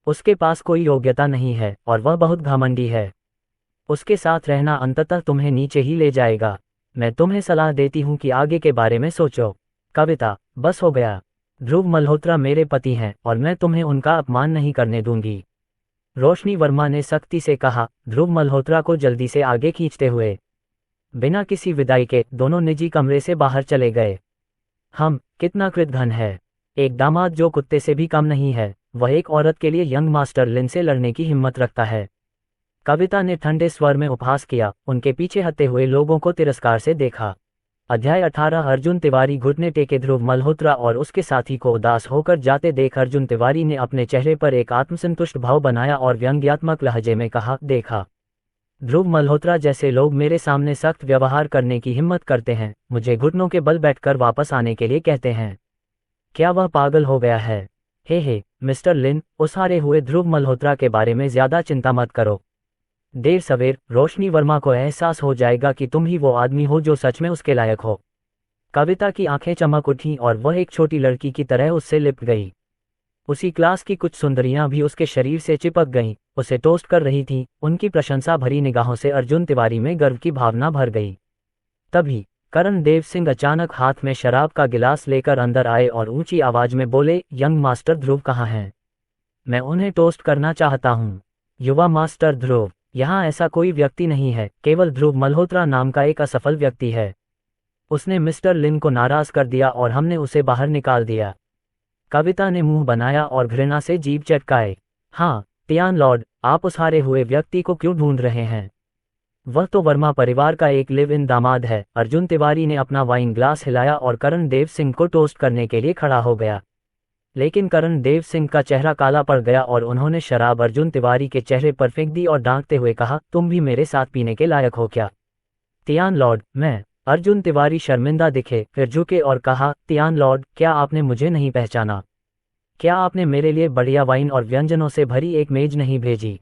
उसके पास कोई योग्यता नहीं है और वह बहुत घमंडी है। उसके साथ रहना अंततः तुम्हें नीचे ही ले जाएगा। मैं तुम्हें सलाह देती हूं कि आगे के बारे में सोचो। कविता, बस हो गया। ध्रुव मल्होत्रा मेरे पति हैं और मैं तुम्हें उनका अपमान नहीं करने दूंगी, रोशनी वर्मा ने सख्ती से कहा, ध्रुव मल्होत्रा को जल्दी से आगे खींचते हुए। बिना किसी विदाई के दोनों निजी कमरे से बाहर चले गए। कितना कृतघ्न है। एक दामाद जो कुत्ते से भी कम नहीं है, वह एक औरत के लिए यंग मास्टर लिन से लड़ने की हिम्मत रखता है। कविता ने ठंडे स्वर में उपहास किया, उनके पीछे हटते हुए लोगों को तिरस्कार से देखा। अध्याय 18। अर्जुन तिवारी घुटने टेके ध्रुव मल्होत्रा और उसके साथी को उदास होकर जाते देख अर्जुन तिवारी ने अपने चेहरे पर एक आत्मसंतुष्ट भाव बनाया और व्यंग्यात्मक लहजे में कहा, देखा, ध्रुव मल्होत्रा जैसे लोग मेरे सामने सख्त व्यवहार करने की हिम्मत करते हैं, मुझे घुटनों के बल बैठकर वापस आने के लिए कहते हैं। क्या वह पागल हो गया है? हे मिस्टर लिन, उस हारे हुए ध्रुव मल्होत्रा के बारे में ज्यादा चिंता मत करो। देर सवेर रोशनी वर्मा को एहसास हो जाएगा कि तुम ही वो आदमी हो जो सच में उसके लायक हो। कविता की आंखें चमक उठीं और वह एक छोटी लड़की की तरह उससे लिपट गई। उसी क्लास की कुछ सुंदरियां भी उसके शरीर से चिपक गईं, उसे टोस्ट कर रही थीं। उनकी प्रशंसा भरी निगाहों से अर्जुन तिवारी में गर्व की भावना भर गई। तभी करण देव सिंह अचानक हाथ में शराब का गिलास लेकर अंदर आए और ऊंची आवाज में बोले, यंग मास्टर ध्रुव कहाँ हैं? मैं उन्हें टोस्ट करना चाहता हूँ। युवा मास्टर ध्रुव, यहाँ ऐसा कोई व्यक्ति नहीं है, केवल ध्रुव मल्होत्रा नाम का एक असफल व्यक्ति है। उसने मिस्टर लिन को नाराज कर दिया और हमने उसे बाहर निकाल दिया। कविता ने मुंह बनाया और घृणा से जीभ चटकाए। हाँ, टियान लॉर्ड, आप उस हारे हुए व्यक्ति को क्यों ढूंढ रहे हैं? वह तो वर्मा परिवार का एक लिव इन दामाद है। अर्जुन तिवारी ने अपना वाइन ग्लास हिलाया और करण देव सिंह को टोस्ट करने के लिए खड़ा हो गया। लेकिन करण देव सिंह का चेहरा काला पड़ गया और उन्होंने शराब अर्जुन तिवारी के चेहरे पर फेंक दी और डांटते हुए कहा, तुम भी मेरे साथ पीने के लायक हो क्या? टियान लॉर्ड, मैं। अर्जुन तिवारी शर्मिंदा दिखे, फिर झुके और कहा, टियान लॉर्ड, क्या आपने मुझे नहीं पहचाना? क्या आपने मेरे लिए बढ़िया वाइन और व्यंजनों से भरी एक मेज नहीं भेजी?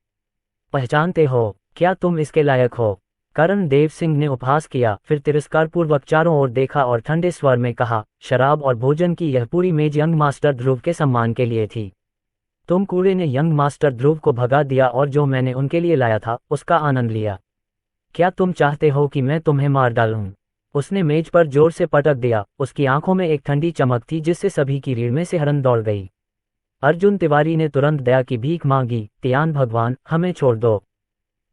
पहचानते हो? क्या तुम इसके लायक हो? करण देव सिंह ने उपहास किया, फिर तिरस्कारपूर्वक चारों ओर देखा और ठंडे स्वर में कहा, शराब और भोजन की यह पूरी मेज यंग मास्टर ध्रुव के सम्मान के लिए थी। तुम कूड़े ने यंग मास्टर ध्रुव को भगा दिया और जो मैंने उनके लिए लाया था उसका आनंद लिया। क्या तुम चाहते हो कि मैं तुम्हें मार डालूं? उसने मेज पर जोर से पटक दिया। उसकी आंखों में एक ठंडी चमक थी जिससे सभी की रीढ़ में सिहरन दौड़ गई। अर्जुन तिवारी ने तुरंत दया की भीख मांगी, टियान भगवान, हमें छोड़ दो,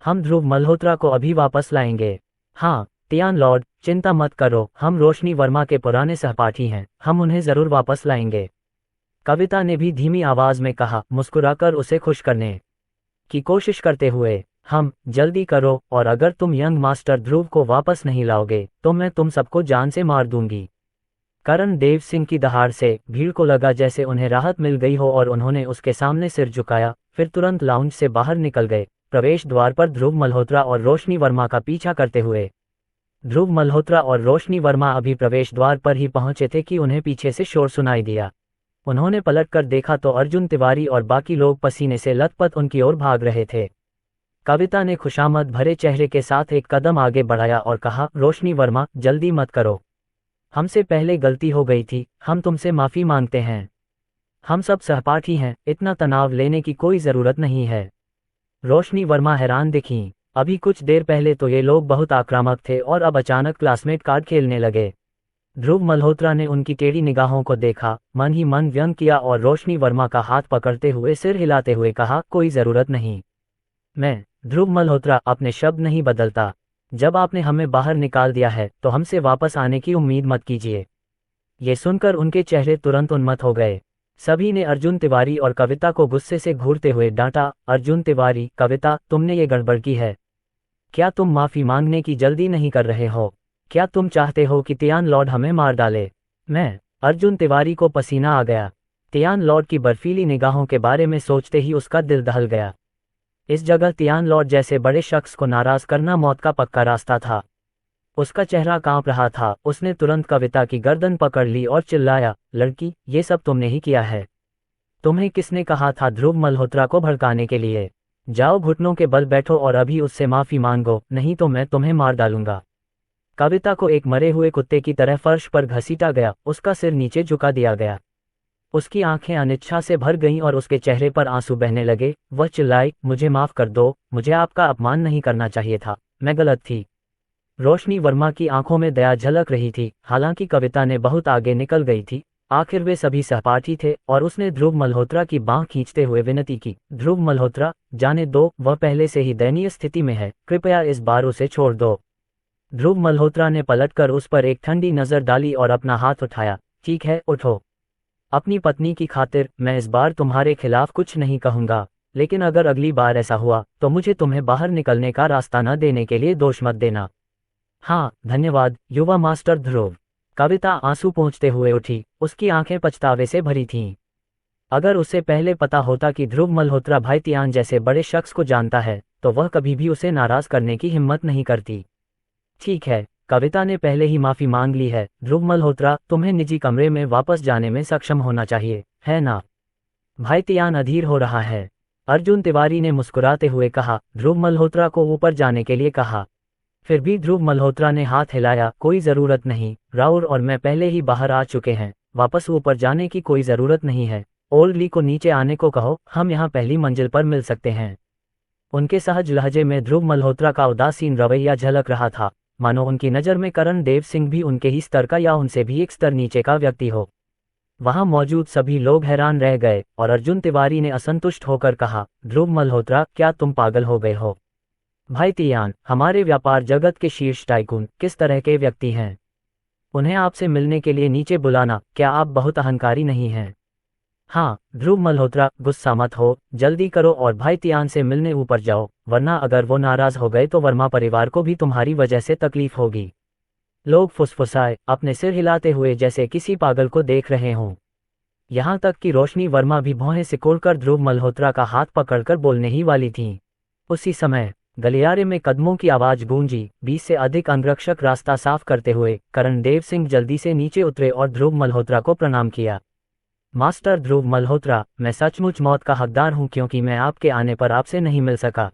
हम ध्रुव मल्होत्रा को अभी वापस लाएंगे। हाँ, टियान लॉर्ड, चिंता मत करो, हम रोशनी वर्मा के पुराने सहपाठी हैं, हम उन्हें जरूर वापस लाएंगे। कविता ने भी धीमी आवाज में कहा, मुस्कुराकर उसे खुश करने की कोशिश करते हुए। जल्दी करो, और अगर तुम यंग मास्टर ध्रुव को वापस नहीं लाओगे तो मैं तुम सबको जान से मार दूंगी। करण देव सिंह की दहाड़ से भीड़ को लगा जैसे उन्हें राहत मिल गई हो और उन्होंने उसके सामने सिर झुकाया, फिर तुरंत लाउंज से बाहर निकल गए, प्रवेश द्वार पर ध्रुव मल्होत्रा और रोशनी वर्मा का पीछा करते हुए। ध्रुव मल्होत्रा और रोशनी वर्मा अभी प्रवेश द्वार पर ही पहुंचे थे कि उन्हें पीछे से शोर सुनाई दिया। उन्होंने पलटकर देखा तो अर्जुन तिवारी और बाकी लोग पसीने से लथपथ उनकी ओर भाग रहे थे। कविता ने खुशामद भरे चेहरे के साथ एक कदम आगे बढ़ाया और कहा, रोशनी वर्मा, जल्दी मत करो, हमसे पहले गलती हो गई थी, हम तुमसे माफी मांगते हैं। हम सब सहपाठी हैं, इतना तनाव लेने की कोई जरूरत नहीं है। रोशनी वर्मा हैरान दिखीं। अभी कुछ देर पहले तो ये लोग बहुत आक्रामक थे और अब अचानक क्लासमेट कार्ड खेलने लगे। ध्रुव मल्होत्रा ने उनकी टेढ़ी निगाहों को देखा, मन ही मन व्यंग किया और रोशनी वर्मा का हाथ पकड़ते हुए सिर हिलाते हुए कहा, कोई जरूरत नहीं। मैं, ध्रुव मल्होत्रा, अपने शब्द नहीं बदलता। जब आपने हमें बाहर निकाल दिया है तो हमसे वापस आने की उम्मीद मत कीजिए। ये सुनकर उनके चेहरे तुरंत उन्मत्त हो गए। सभी ने अर्जुन तिवारी और कविता को गुस्से से घूरते हुए डांटा, अर्जुन तिवारी, कविता, तुमने ये गड़बड़ की है। क्या तुम माफी मांगने की जल्दी नहीं कर रहे हो? क्या तुम चाहते हो कि टियान लॉर्ड हमें मार डाले? मैं, अर्जुन तिवारी को पसीना आ गया। टियान लॉर्ड की बर्फीली निगाहों के बारे में सोचते ही उसका दिल दहल गया। इस जगह टियान लॉर्ड जैसे बड़े शख्स को नाराज करना मौत का पक्का रास्ता था। उसका चेहरा कांप रहा था। उसने तुरंत कविता की गर्दन पकड़ ली और चिल्लाया, लड़की, ये सब तुमने ही किया है। तुम्हें किसने कहा था ध्रुव मल्होत्रा को भड़काने के लिए? जाओ घुटनों के बल बैठो और अभी उससे माफी मांगो, नहीं तो मैं तुम्हें मार डालूंगा। कविता को एक मरे हुए कुत्ते की तरह फर्श पर घसीटा गया, उसका सिर नीचे झुका दिया गया। उसकी आंखें अनिच्छा से भर गईं और उसके चेहरे पर आंसू बहने लगे। वह चिल्लाई, मुझे माफ कर दो, मुझे आपका अपमान नहीं करना चाहिए था, मैं गलत थी। रोशनी वर्मा की आंखों में दया झलक रही थी। हालांकि कविता ने बहुत आगे निकल गई थी, आखिर वे सभी सहपाठी थे और उसने ध्रुव मल्होत्रा की बांह खींचते हुए विनती की, ध्रुव मल्होत्रा, जाने दो, वह पहले से ही दयनीय स्थिति में है, कृपया इस बार उसे छोड़ दो। ध्रुव मल्होत्रा ने पलटकर उस पर एक ठंडी नजर डाली और अपना हाथ उठाया। ठीक है, उठो। अपनी पत्नी की खातिर मैं इस बार तुम्हारे खिलाफ कुछ नहीं कहूंगा, लेकिन अगर अगली बार ऐसा हुआ तो मुझे तुम्हें बाहर निकलने का रास्ता न देने के लिए दोष मत देना। हाँ, धन्यवाद, युवा मास्टर ध्रुव। कविता आंसू पोंछते हुए उठी, उसकी आंखें पछतावे से भरी थीं। अगर उसे पहले पता होता कि ध्रुव मल्होत्रा भाई तियान जैसे बड़े शख्स को जानता है तो वह कभी भी उसे नाराज करने की हिम्मत नहीं करती। ठीक है, कविता ने पहले ही माफी मांग ली है। ध्रुव मल्होत्रा, तुम्हें निजी कमरे में वापस जाने में सक्षम होना चाहिए, है ना? भाई तियान अधीर हो रहा है, अर्जुन तिवारी ने मुस्कुराते हुए कहा। ध्रुव मल्होत्रा को ऊपर जाने के लिए कहा। फिर भी ध्रुव मल्होत्रा ने हाथ हिलाया, कोई जरूरत नहीं, राउर और मैं पहले ही बाहर आ चुके हैं, वापस ऊपर जाने की कोई जरूरत नहीं है। ओल्ड ली को नीचे आने को कहो, हम यहाँ पहली मंजिल पर मिल सकते हैं। उनके सहज लहजे में ध्रुव मल्होत्रा का उदासीन रवैया झलक रहा था, मानो उनकी नज़र में करण देव सिंह भी उनके ही स्तर का या उनसे भी एक स्तर नीचे का व्यक्ति हो। वहां मौजूद सभी लोग हैरान रह गए और अर्जुन तिवारी ने असंतुष्ट होकर कहा, ध्रुव मल्होत्रा, क्या तुम पागल हो गए हो? भाई तियान, हमारे व्यापार जगत के शीर्ष टाइकून किस तरह के व्यक्ति हैं? उन्हें आपसे मिलने के लिए नीचे बुलाना, क्या आप बहुत अहंकारी नहीं हैं? हाँ, ध्रुव मल्होत्रा, गुस्सा मत हो, जल्दी करो और भाई तियान से मिलने ऊपर जाओ, वरना अगर वो नाराज हो गए तो वर्मा परिवार को भी तुम्हारी वजह से तकलीफ होगी। लोग फुसफुसाए, अपने सिर हिलाते हुए जैसे किसी पागल को देख रहे हों। यहाँ तक कि रोशनी वर्मा भी भौहें सिकोड़कर ध्रुव मल्होत्रा का हाथ पकड़कर बोलने ही वाली थीं। उसी समय गलियारे में कदमों की आवाज गूंजी। 20 से अधिक अंगरक्षक रास्ता साफ करते हुए करण देव सिंह जल्दी से नीचे उतरे और ध्रुव मल्होत्रा को प्रणाम किया। मास्टर ध्रुव मल्होत्रा, मैं सचमुच मौत का हकदार हूं क्योंकि मैं आपके आने पर आपसे नहीं मिल सका।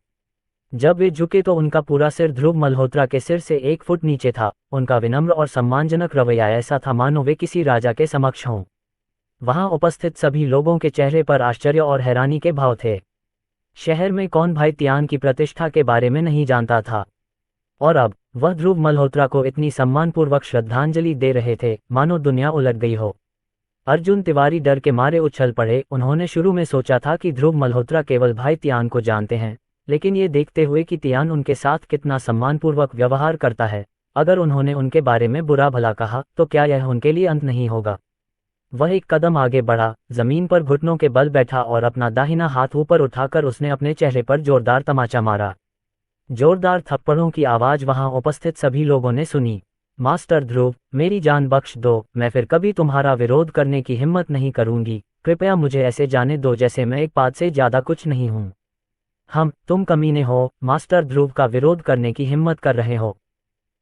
जब वे झुके तो उनका पूरा सिर ध्रुव मल्होत्रा के सिर से 1 फुट नीचे था। उनका विनम्र और सम्मानजनक रवैया ऐसा था मानो वे किसी राजा के समक्ष हों। वहां उपस्थित सभी लोगों के चेहरे पर आश्चर्य और हैरानी के भाव थे। शहर में कौन भाई तियान की प्रतिष्ठा के बारे में नहीं जानता था, और अब वह ध्रुव मल्होत्रा को इतनी सम्मानपूर्वक श्रद्धांजलि दे रहे थे मानो दुनिया उलट गई हो। अर्जुन तिवारी डर के मारे उछल पड़े। उन्होंने शुरू में सोचा था कि ध्रुव मल्होत्रा केवल भाई तियान को जानते हैं, लेकिन ये देखते हुए कि तियान उनके साथ कितना सम्मानपूर्वक व्यवहार करता है, अगर उन्होंने उनके बारे में बुरा भला कहा तो क्या यह उनके लिए अंत नहीं होगा? वह एक कदम आगे बढ़ा, जमीन पर घुटनों के बल बैठा और अपना दाहिना हाथ ऊपर उठाकर उसने अपने चेहरे पर जोरदार तमाचा मारा। जोरदार थप्पड़ों की आवाज वहां उपस्थित सभी लोगों ने सुनी। मास्टर ध्रुव, मेरी जान बख्श दो, मैं फिर कभी तुम्हारा विरोध करने की हिम्मत नहीं करूंगी, कृपया मुझे ऐसे जाने दो जैसे मैं एक पाद से ज्यादा कुछ नहीं हूं। तुम कमीने हो, मास्टर ध्रुव का विरोध करने की हिम्मत कर रहे हो।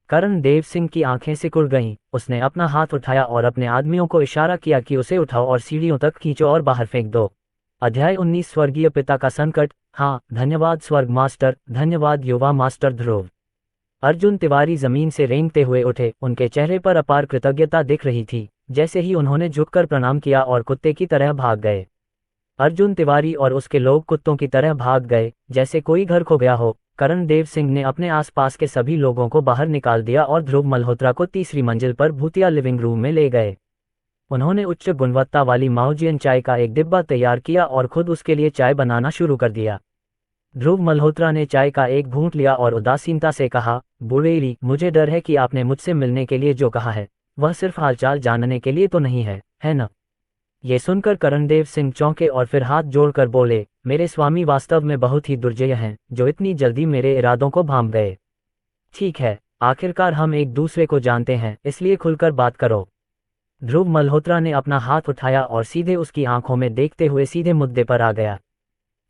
करण देव सिंह की आंखें सिकुड़ गईं। उसने अपना हाथ उठाया और अपने आदमियों को इशारा किया कि उसे उठाओ और सीढ़ियों तक खींचो और बाहर फेंक दो। अध्याय 19 स्वर्गीय पिता का संकट। हाँ, धन्यवाद स्वर्ग मास्टर, धन्यवाद युवा मास्टर ध्रुव। अर्जुन तिवारी जमीन से रेंगते हुए उठे, उनके चेहरे पर अपार कृतज्ञता दिख रही थी। जैसे ही उन्होंने झुककर प्रणाम किया और कुत्ते की तरह भाग गए। अर्जुन तिवारी और उसके लोग कुत्तों की तरह भाग गए, जैसे कोई घर खो गया हो। करण देव सिंह ने अपने आसपास के सभी लोगों को बाहर निकाल दिया और ध्रुव मल्होत्रा को तीसरी मंजिल पर भूतिया लिविंग रूम में ले गए। उन्होंने उच्च गुणवत्ता वाली माओजियन चाय का एक डिब्बा तैयार किया और खुद उसके लिए चाय बनाना शुरू कर दिया। ध्रुव मल्होत्रा ने चाय का एक घूंट लिया और उदासीनता से कहा, बुड़ेली, मुझे डर है कि आपने मुझसे मिलने के लिए जो कहा है वह सिर्फ हालचाल जानने के लिए तो नहीं है, है न? ये सुनकर करणदेव सिंह चौंके और फिर हाथ जोड़कर बोले, मेरे स्वामी वास्तव में बहुत ही दुर्जय हैं, जो इतनी जल्दी मेरे इरादों को भांप गए। ठीक है, आखिरकार हम एक दूसरे को जानते हैं, इसलिए खुलकर बात करो। ध्रुव मल्होत्रा ने अपना हाथ उठाया और सीधे उसकी आंखों में देखते हुए सीधे मुद्दे पर आ गया।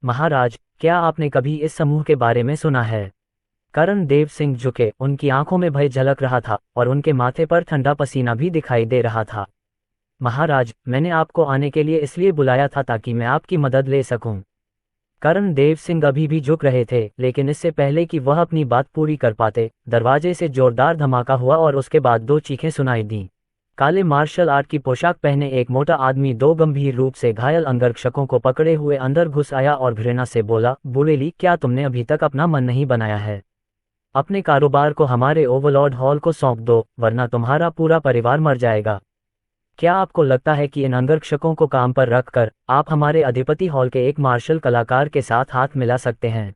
महाराज, क्या आपने कभी इस समूह के बारे में सुना है? करण देव सिंह झुके, उनकी आंखों में भय झलक रहा था और उनके माथे पर ठंडा पसीना भी दिखाई दे रहा था। महाराज, मैंने आपको आने के लिए इसलिए बुलाया था ताकि मैं आपकी मदद ले सकूं। करण देव सिंह अभी भी झुक रहे थे, लेकिन इससे पहले कि वह अपनी बात पूरी कर पाते, दरवाजे से जोरदार धमाका हुआ और उसके बाद दो चीखें सुनाई दीं। काले मार्शल आर्ट की पोशाक पहने एक मोटा आदमी दो गंभीर रूप से घायल अंगरक्षकों को पकड़े हुए अंदर घुस आया और घृणा से बोला, बुरेली, क्या तुमने अभी तक अपना मन नहीं बनाया है? अपने कारोबार को हमारे ओवरलॉर्ड हॉल को सौंप दो, वरना तुम्हारा पूरा परिवार मर जाएगा। क्या आपको लगता है कि इन अंगरक्षकों को काम पर रखकर आप हमारे अधिपति हॉल के एक मार्शल कलाकार के साथ हाथ मिला सकते हैं?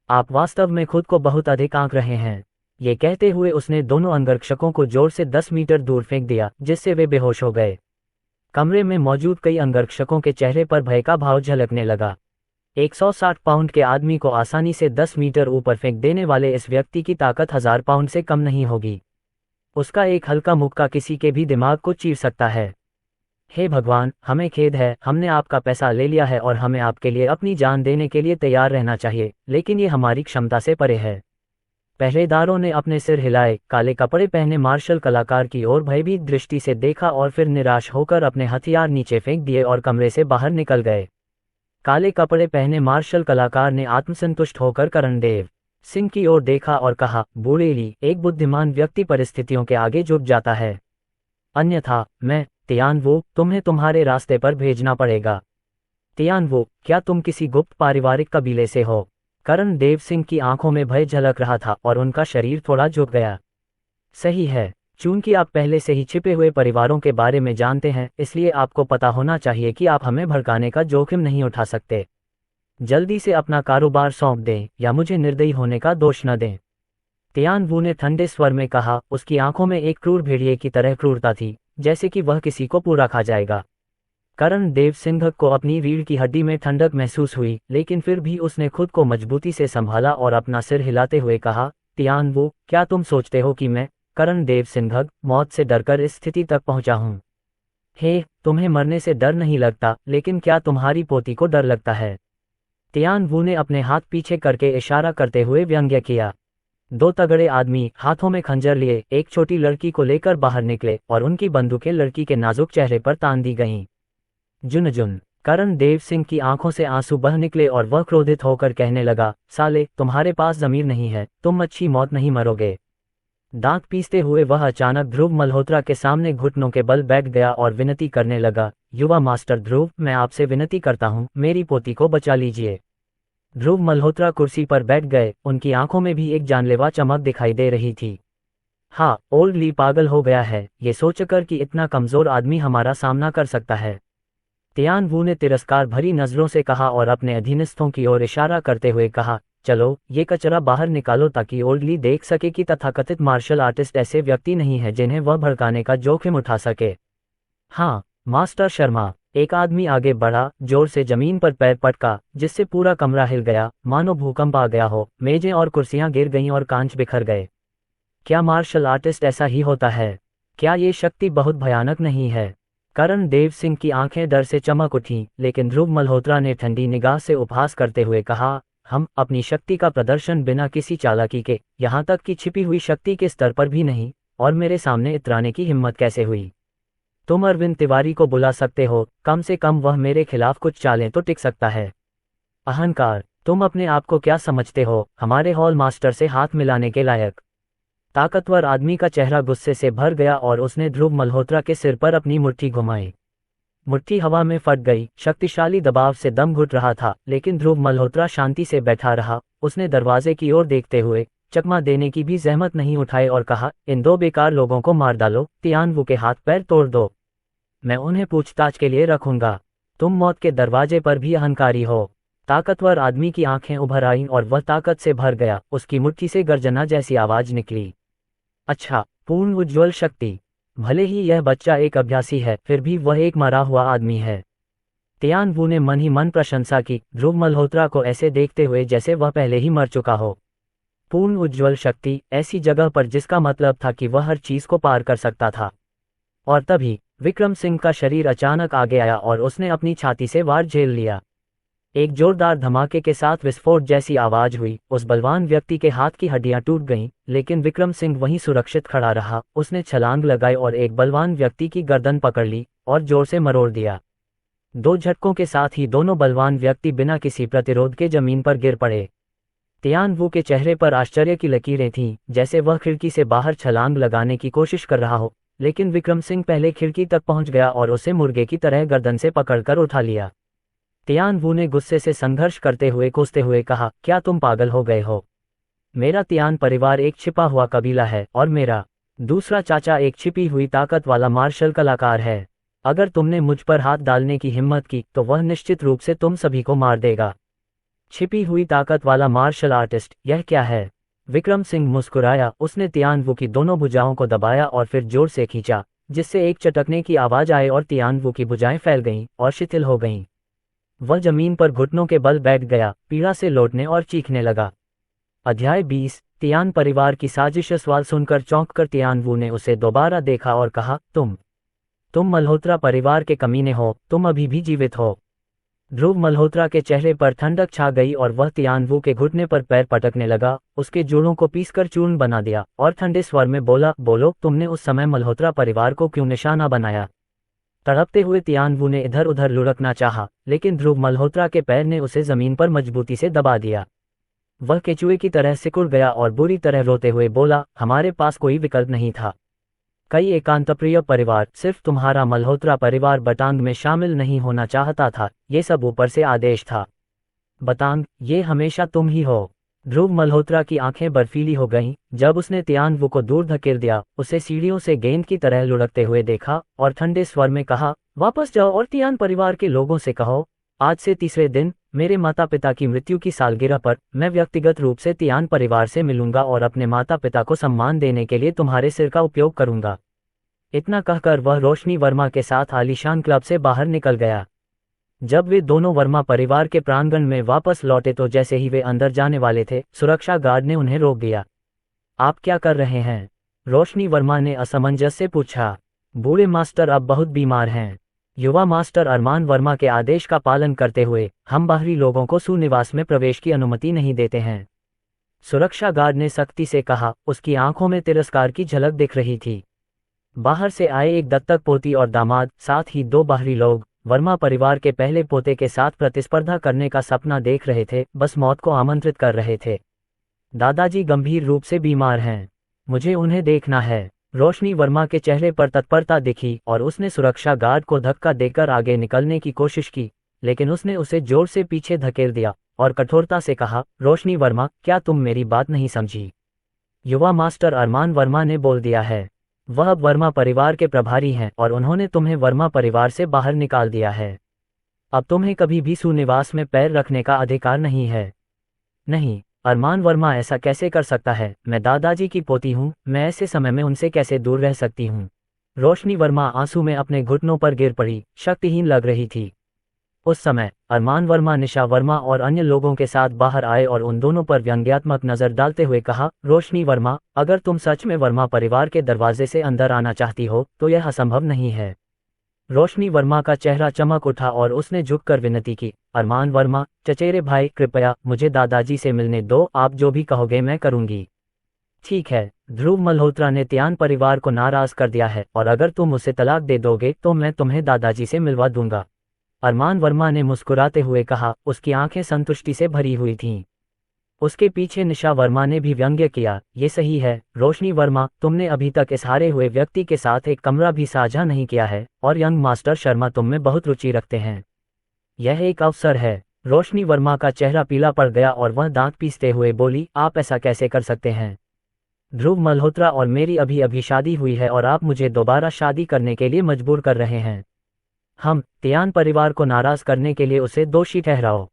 आप वास्तव में खुद को बहुत अधिक आंक रहे हैं। ये कहते हुए उसने दोनों अंगरक्षकों को जोर से 10 मीटर दूर फेंक दिया, जिससे वे बेहोश हो गए। कमरे में मौजूद कई अंगरक्षकों के चेहरे पर भय का भाव झलकने लगा। 160 पाउंड के आदमी को आसानी से 10 मीटर ऊपर फेंक देने वाले इस व्यक्ति की ताकत 1000 पाउंड से कम नहीं होगी। उसका एक हल्का मुक्का किसी के भी दिमाग को चीर सकता है। हे भगवान, हमें खेद है, हमने आपका पैसा ले लिया है और हमें आपके लिए अपनी जान देने के लिए तैयार रहना चाहिए, लेकिन ये हमारी क्षमता से परे है। पहरेदारों ने अपने सिर हिलाए, काले कपड़े पहने मार्शल कलाकार की ओर भयभीत दृष्टि से देखा और फिर निराश होकर अपने हथियार नीचे फेंक दिए और कमरे से बाहर निकल गए। काले कपड़े पहने मार्शल कलाकार ने आत्मसंतुष्ट होकर करण देव सिंह की ओर देखा और कहा, बुरेली, एक बुद्धिमान व्यक्ति परिस्थितियों के आगे झुक जाता है, अन्यथा मैं तियानवू, तुम्हें तुम्हारे रास्ते पर भेजना पड़ेगा। तियानवू, क्या तुम किसी गुप्त पारिवारिक कबीले से हो? करण देव सिंह की आंखों में भय झलक रहा था और उनका शरीर थोड़ा झुक गया। सही है, चूंकि आप पहले से ही छिपे हुए परिवारों के बारे में जानते हैं, इसलिए आपको पता होना चाहिए कि आप हमें भड़काने का जोखिम नहीं उठा सकते। जल्दी से अपना कारोबार सौंप दें या मुझे निर्दयी होने का दोष न दें। तियानवू ने ठंडे स्वर में कहा, उसकी आंखों में एक क्रूर भेड़िए की तरह क्रूरता थी, जैसे कि वह किसी को पूरा खा जाएगा। करण देव सिंह को अपनी रीढ़ की हड्डी में ठंडक महसूस हुई, लेकिन फिर भी उसने खुद को मजबूती से संभाला और अपना सिर हिलाते हुए कहा, तियानवू, क्या तुम सोचते हो कि मैं, करण देव सिंह, मौत से डरकर इस स्थिति तक पहुंचा हूं? हे, तुम्हें मरने से डर नहीं लगता, लेकिन क्या तुम्हारी पोती को डर लगता है? तियानवू ने अपने हाथ पीछे करके इशारा करते हुए व्यंग्य किया। दो तगड़े आदमी हाथों में खंजर लिए एक छोटी लड़की को लेकर बाहर निकले और उनकी बंदूकें लड़की के नाजुक चेहरे पर तान दी गईं। जुन, करण देव सिंह की आंखों से आंसू बह निकले और वह क्रोधित होकर कहने लगा, साले, तुम्हारे पास ज़मीर नहीं है, तुम अच्छी मौत नहीं मरोगे। दांत पीसते हुए वह अचानक ध्रुव मल्होत्रा के सामने घुटनों के बल बैठ गया और विनती करने लगा, युवा मास्टर ध्रुव, मैं आपसे विनती करता हूं, मेरी पोती को बचा लीजिए। ध्रुव मल्होत्रा कुर्सी पर बैठ गए, उनकी आंखों में भी एक जानलेवा चमक दिखाई दे रही थी। हाँ, ओल्ड ली पागल हो गया है, ये सोचकर कि इतना कमजोर आदमी हमारा सामना कर सकता है। तियानवू ने तिरस्कार भरी नजरों से कहा और अपने अधीनस्थों की ओर इशारा करते हुए कहा, चलो, ये कचरा बाहर निकालो ताकि ओल्ड ली देख सके कि तथाकथित मार्शल आर्टिस्ट ऐसे व्यक्ति नहीं है जिन्हें वह भड़काने का जोखिम उठा सके। हाँ, मास्टर शर्मा, एक आदमी आगे बढ़ा, जोर से जमीन पर पैर पटका, जिससे पूरा कमरा हिल गया, मानो भूकंप आ गया हो, मेजें और कुर्सियां गिर गईं और कांच बिखर गए। क्या मार्शल आर्टिस्ट ऐसा ही होता है? क्या ये शक्ति बहुत भयानक नहीं है? करण देव सिंह की आंखें डर से चमक उठीं, लेकिन ध्रुव मल्होत्रा ने ठंडी निगाह से उपहास करते हुए कहा, हम अपनी शक्ति का प्रदर्शन बिना किसी चालाकी के, यहाँ तक कि छिपी हुई शक्ति के स्तर पर भी नहीं, और मेरे सामने इतराने की हिम्मत कैसे हुई? तुम अरविंद तिवारी को बुला सकते हो, कम से कम वह मेरे खिलाफ कुछ चालें तो टिक सकता है। अहंकार, तुम अपने आप को क्या समझते हो, हमारे हॉल मास्टर से हाथ मिलाने के लायक? ताकतवर आदमी का चेहरा गुस्से से भर गया और उसने ध्रुव मल्होत्रा के सिर पर अपनी मुट्ठी घुमाई। मुट्ठी हवा में फट गई, शक्तिशाली दबाव से दम घुट रहा था, लेकिन ध्रुव मल्होत्रा शांति से बैठा रहा। उसने दरवाजे की ओर देखते हुए चकमा देने की भी जहमत नहीं उठाई और कहा, इन दो बेकार लोगों को मार डालो, तियानवू के हाथ पैर तोड़ दो, मैं उन्हें पूछताछ के लिए रखूंगा। तुम मौत के दरवाजे पर भी अहंकारी हो। ताकतवर आदमी की आंखें उभर आईं और वह ताकत से भर गया, उसकी मुट्ठी से गर्जना जैसी आवाज निकली। अच्छा, पूर्ण उज्ज्वल शक्ति। भले ही यह बच्चा एक अभ्यासी है, फिर भी वह एक मरा हुआ आदमी है। तियानवू ने मन ही मन प्रशंसा की, ध्रुव मल्होत्रा को ऐसे देखते हुए जैसे वह पहले ही मर चुका हो। पूर्ण उज्ज्वल शक्ति, ऐसी जगह पर जिसका मतलब था कि वह हर चीज को पार कर सकता था। और तभी विक्रम सिंह का शरीर अचानक आगे आया और उसने अपनी छाती से वार झेल लिया। एक जोरदार धमाके के साथ विस्फोट जैसी आवाज हुई। उस बलवान व्यक्ति के हाथ की हड्डियां टूट गईं, लेकिन विक्रम सिंह वहीं सुरक्षित खड़ा रहा। उसने छलांग लगाई और एक बलवान व्यक्ति की गर्दन पकड़ ली और जोर से मरोड़ दिया। 2 झटकों के साथ ही दोनों बलवान व्यक्ति बिना किसी प्रतिरोध के जमीन पर गिर पड़े। तियान वू के चेहरे पर आश्चर्य की लकीरें थीं, जैसे वह खिड़की से बाहर छलांग लगाने की कोशिश कर रहा हो, लेकिन विक्रम सिंह पहले खिड़की तक पहुंच गया और उसे मुर्गे की तरह गर्दन से पकड़कर उठा लिया। तियान वू ने गुस्से से संघर्ष करते हुए कोसते हुए कहा, क्या तुम पागल हो गए हो? मेरा तियान परिवार एक छिपा हुआ कबीला है और मेरा दूसरा चाचा एक छिपी हुई ताकत वाला मार्शल कलाकार है। अगर तुमने मुझ पर हाथ डालने की हिम्मत की तो वह निश्चित रूप से तुम सभी को मार देगा। छिपी हुई ताकत वाला मार्शल आर्टिस्ट, यह क्या है? विक्रम सिंह मुस्कुराया। उसने तियान वू की दोनों भुजाओं को दबाया और फिर जोर से खींचा, जिससे एक चटकने की आवाज आए और तियान वू की भुजाएं फैल गईं और शिथिल हो गईं। वह जमीन पर घुटनों के बल बैठ गया, पीड़ा से लौटने और चीखने लगा। अध्याय 20। तियान परिवार की साजिश। सवाल सुनकर चौंककर तियान वू ने उसे दोबारा देखा और कहा, तुम मल्होत्रा परिवार के कमीने हो, तुम अभी भी जीवित हो। ध्रुव मल्होत्रा के चेहरे पर ठंडक छा गई और वह तियान वू के घुटने पर पैर पटकने लगा, उसके जोड़ों को पीसकर चूर्ण बना दिया और ठंडे स्वर में बोला, बोलो, तुमने उस समय मल्होत्रा परिवार को क्यों निशाना बनाया? तड़पते हुए तियान वू ने इधर उधर लुढ़कना चाहा, लेकिन ध्रुव मल्होत्रा के पैर ने उसे जमीन पर मजबूती से दबा दिया। वह केचुए की तरह सिकुड़ गया और बुरी तरह रोते हुए बोला, हमारे पास कोई विकल्प नहीं था। कई एकांतप्रिय परिवार, सिर्फ तुम्हारा मल्होत्रा परिवार बतांग में शामिल नहीं होना चाहता था। ये सब ऊपर से आदेश था। बतांग, ये हमेशा तुम ही हो। ध्रुव मल्होत्रा की आंखें बर्फीली हो गईं जब उसने तियान वू को दूर धकेल दिया, उसे सीढ़ियों से गेंद की तरह लुढ़कते हुए देखा और ठंडे स्वर में कहा, वापस जाओ और तियान परिवार के लोगों से कहो, आज से तीसरे दिन मेरे माता पिता की मृत्यु की सालगिरह पर मैं व्यक्तिगत रूप से तियान परिवार से मिलूंगा और अपने माता पिता को सम्मान देने के लिए तुम्हारे सिर का उपयोग करूंगा। इतना कहकर वह रोशनी वर्मा के साथ आलीशान क्लब से बाहर निकल गया। जब वे दोनों वर्मा परिवार के प्रांगण में वापस लौटे तो जैसे ही वे अंदर जाने वाले थे, सुरक्षा गार्ड ने उन्हें रोक दिया। आप क्या कर रहे हैं? रोशनी वर्मा ने असमंजस से पूछा। बूढ़े मास्टर अब बहुत बीमार हैं। युवा मास्टर अरमान वर्मा के आदेश का पालन करते हुए हम बाहरी लोगों को सुनिवास में प्रवेश की अनुमति नहीं देते हैं, सुरक्षा गार्ड ने सख्ती से कहा। उसकी आंखों में तिरस्कार की झलक दिख रही थी। बाहर से आए एक दत्तक पोती और दामाद, साथ ही 2 बाहरी लोग, वर्मा परिवार के पहले पोते के साथ प्रतिस्पर्धा करने का सपना देख रहे थे, बस मौत को आमंत्रित कर रहे थे। दादाजी गंभीर रूप से बीमार हैं, मुझे उन्हें देखना है। रोशनी वर्मा के चेहरे पर तत्परता दिखी और उसने सुरक्षा गार्ड को धक्का देकर आगे निकलने की कोशिश की, लेकिन उसने उसे जोर से पीछे धकेल दिया और कठोरता से कहा, रोशनी वर्मा, क्या तुम मेरी बात नहीं समझी? युवा मास्टर अरमान वर्मा ने बोल दिया है। वह अब वर्मा परिवार के प्रभारी हैं और उन्होंने तुम्हें वर्मा परिवार से बाहर निकाल दिया है। अब तुम्हें कभी भी सुनिवास में पैर रखने का अधिकार नहीं है। नहीं, अरमान वर्मा ऐसा कैसे कर सकता है? मैं दादाजी की पोती हूँ, मैं ऐसे समय में उनसे कैसे दूर रह सकती हूँ? रोशनी वर्मा आंसू में अपने घुटनों पर गिर पड़ी, शक्तिहीन लग रही थी। उस समय अरमान वर्मा, निशा वर्मा और अन्य लोगों के साथ बाहर आए और उन दोनों पर व्यंग्यात्मक नजर डालते हुए कहा, रोशनी वर्मा, अगर तुम सच में वर्मा परिवार के दरवाजे से अंदर आना चाहती हो तो यह असंभव नहीं है। रोशनी वर्मा का चेहरा चमक उठा और उसने झुककर विनती की, अरमान वर्मा, चचेरे भाई, कृपया मुझे दादाजी से मिलने दो, आप जो भी कहोगे मैं करूंगी। ठीक है, ध्रुव मल्होत्रा ने तियान परिवार को नाराज कर दिया है और अगर तुम उसे तलाक दे दोगे तो मैं तुम्हें दादाजी से मिलवा दूंगा। अरमान वर्मा ने मुस्कुराते हुए कहा, उसकी आंखें संतुष्टि से भरी हुई थीं। उसके पीछे निशा वर्मा ने भी व्यंग्य किया, ये सही है रोशनी वर्मा, तुमने अभी तक इस हारे हुए व्यक्ति के साथ एक कमरा भी साझा नहीं किया है और यंग मास्टर शर्मा तुम में बहुत रुचि रखते हैं। यह एक अवसर है। रोशनी वर्मा का चेहरा पीला पड़ गया और वह दांत पीसते हुए बोली, आप ऐसा कैसे कर सकते हैं? ध्रुव मल्होत्रा और मेरी अभी अभी शादी हुई है और आप मुझे दोबारा शादी करने के लिए मजबूर कर रहे हैं। हम तियान परिवार को नाराज करने के लिए उसे दोषी ठहराओ।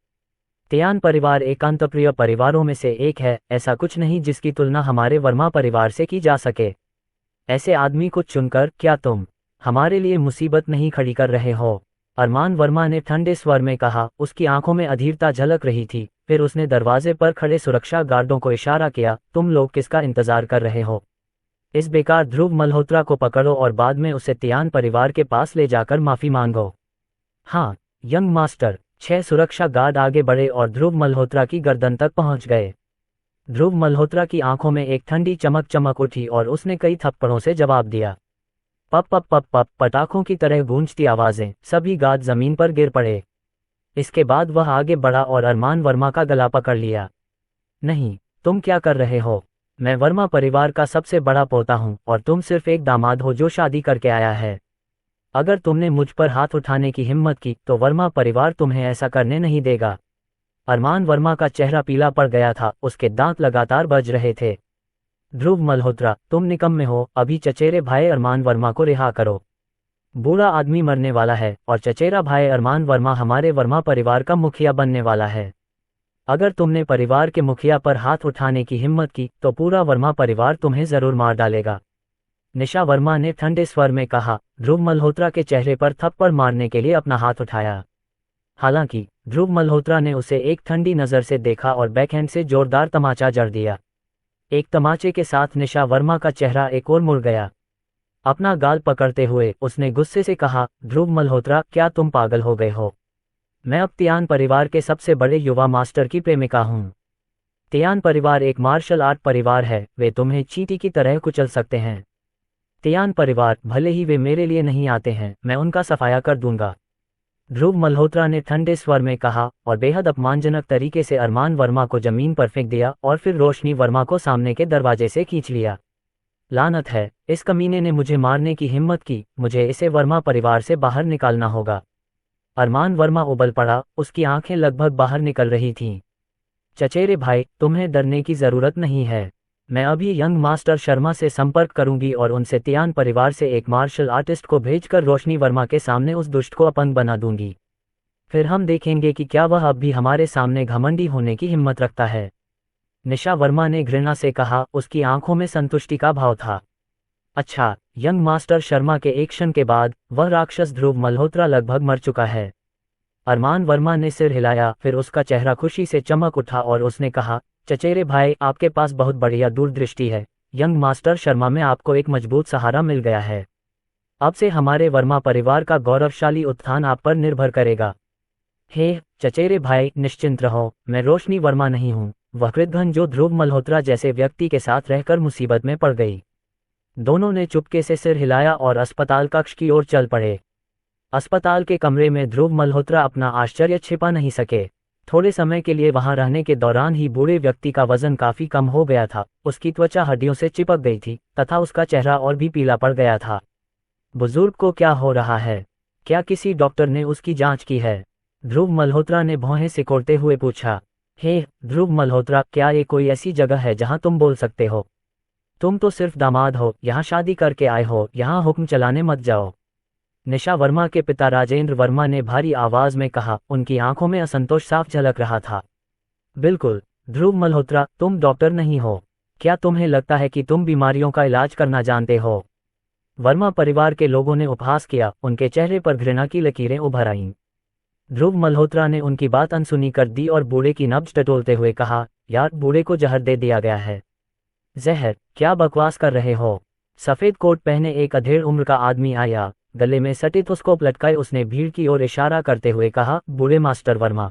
तियान परिवार एकांतप्रिय परिवारों में से एक है, ऐसा कुछ नहीं जिसकी तुलना हमारे वर्मा परिवार से की जा सके। ऐसे आदमी को चुनकर क्या तुम हमारे लिए मुसीबत नहीं खड़ी कर रहे हो? अरमान वर्मा ने ठंडे स्वर में कहा। उसकी आंखों में अधीरता झलक रही थी। फिर उसने दरवाजे पर खड़े सुरक्षा गार्डों को इशारा किया, तुम लोग किसका इंतजार कर रहे हो? इस बेकार ध्रुव मल्होत्रा को पकड़ो और बाद में उसे तियान परिवार के पास ले जाकर माफी मांगो। हाँ, यंग मास्टर, 6 सुरक्षा गार्ड आगे बढ़े और ध्रुव मल्होत्रा की गर्दन तक पहुंच गए। ध्रुव मल्होत्रा की आंखों में एक ठंडी चमक चमक उठी और उसने कई थप्पड़ों से जवाब दिया। पप पप पप पप, पटाखों की तरह गूंजती आवाजें, सभी गार्ड जमीन पर गिर पड़े। इसके बाद वह आगे बढ़ा और अरमान वर्मा का गला पकड़ लिया। नहीं, तुम क्या कर रहे हो? मैं वर्मा परिवार का सबसे बड़ा पोता हूं और तुम सिर्फ एक दामाद हो जो शादी करके आया है। अगर तुमने मुझ पर हाथ उठाने की हिम्मत की तो वर्मा परिवार तुम्हें ऐसा करने नहीं देगा। अरमान वर्मा का चेहरा पीला पड़ गया था, उसके दांत लगातार बज रहे थे। ध्रुव मल्होत्रा, तुम निकम्मे हो, अभी चचेरे भाई अरमान वर्मा को रिहा करो। बूढ़ा आदमी मरने वाला है और चचेरा भाई अरमान वर्मा हमारे वर्मा परिवार का मुखिया बनने वाला है। अगर तुमने परिवार के मुखिया पर हाथ उठाने की हिम्मत की तो पूरा वर्मा परिवार तुम्हें जरूर मार डालेगा। निशा वर्मा ने ठंडे स्वर में कहा। ध्रुव मल्होत्रा के चेहरे पर थप्पड़ मारने के लिए अपना हाथ उठाया। हालांकि ध्रुव मल्होत्रा ने उसे एक ठंडी नज़र से देखा और बैकहैंड से जोरदार तमाचा जड़ दिया। एक तमाचे के साथ निशा वर्मा का चेहरा एक और मुड़ गया। अपना गाल पकड़ते हुए उसने गुस्से से कहा, ध्रुव मल्होत्रा, क्या तुम पागल हो गए हो? मैं अब तियान परिवार के सबसे बड़े युवा मास्टर की प्रेमिका हूँ। तियान परिवार एक मार्शल आर्ट परिवार है, वे तुम्हें चींटी की तरह कुचल सकते हैं। तियान परिवार, भले ही वे मेरे लिए नहीं आते हैं, मैं उनका सफाया कर दूंगा। ध्रुव मल्होत्रा ने ठंडे स्वर में कहा और बेहद अपमानजनक तरीके से अरमान वर्मा को जमीन पर फेंक दिया और फिर रोशनी वर्मा को सामने के दरवाजे से खींच लिया। लानत है, इस कमीने ने मुझे मारने की हिम्मत की, मुझे इसे वर्मा परिवार से बाहर निकालना होगा। अरमान वर्मा उबल पड़ा, उसकी आंखें लगभग बाहर निकल रही थीं। चचेरे भाई, तुम्हें डरने की जरूरत नहीं है। मैं अभी यंग मास्टर शर्मा से संपर्क करूंगी और उनसे तियान परिवार से एक मार्शल आर्टिस्ट को भेजकर रोशनी वर्मा के सामने उस दुष्ट को अपंग बना दूंगी। फिर हम देखेंगे कि क्या वह अब भी हमारे सामने घमंडी होने की हिम्मत रखता है। निशा वर्मा ने घृणा से कहा, उसकी आंखों में संतुष्टि का भाव था। अच्छा, यंग मास्टर शर्मा के एक क्षण के बाद वह राक्षस ध्रुव मल्होत्रा लगभग मर चुका है। अरमान वर्मा ने सिर हिलाया, फिर उसका चेहरा खुशी से चमक उठा और उसने कहा, चचेरे भाई, आपके पास बहुत बढ़िया दूरदृष्टि है। यंग मास्टर शर्मा में आपको एक मजबूत सहारा मिल गया है। अब से हमारे वर्मा परिवार का गौरवशाली उत्थान आप पर निर्भर करेगा। हे चचेरे भाई, निश्चिंत रहो, मैं रोशनी वर्मा नहीं हूँ वह कृतघ्न जो ध्रुव मल्होत्रा जैसे व्यक्ति के साथ रहकर मुसीबत में पड़ गई। दोनों ने चुपके से सिर हिलाया और अस्पताल कक्ष की ओर चल पड़े। अस्पताल के कमरे में ध्रुव मल्होत्रा अपना आश्चर्य छिपा नहीं सके। थोड़े समय के लिए वहां रहने के दौरान ही बूढ़े व्यक्ति का वजन काफी कम हो गया था, उसकी त्वचा हड्डियों से चिपक गई थी तथा उसका चेहरा और भी पीला पड़ गया था। बुजुर्ग को क्या हो रहा है? क्या किसी डॉक्टर ने उसकी जांच की है? ध्रुव मल्होत्रा ने भौहें सिकोड़ते हुए पूछा। हे ध्रुव मल्होत्रा, क्या ये कोई ऐसी जगह है जहां तुम बोल सकते हो? तुम तो सिर्फ दामाद हो, यहाँ शादी करके आए हो, यहाँ हुक्म चलाने मत जाओ। निशा वर्मा के पिता राजेंद्र वर्मा ने भारी आवाज में कहा, उनकी आंखों में असंतोष साफ झलक रहा था। बिल्कुल, ध्रुव मल्होत्रा, तुम डॉक्टर नहीं हो। क्या तुम्हें लगता है कि तुम बीमारियों का इलाज करना जानते हो? वर्मा परिवार के लोगों ने उपहास किया, उनके चेहरे पर घृणा की लकीरें उभर आईं। ध्रुव मल्होत्रा ने उनकी बात अनसुनी कर दी और बूढ़े की नब्ज टटोलते हुए कहा, यार, बूढ़े को जहर दे दिया गया है। जहर? क्या बकवास कर रहे हो? सफेद कोट पहने एक अधेड़ उम्र का आदमी आया, गले में स्टेथोस्कोप लटकाए उसने भीड़ की ओर इशारा करते हुए कहा, बूढ़े मास्टर वर्मा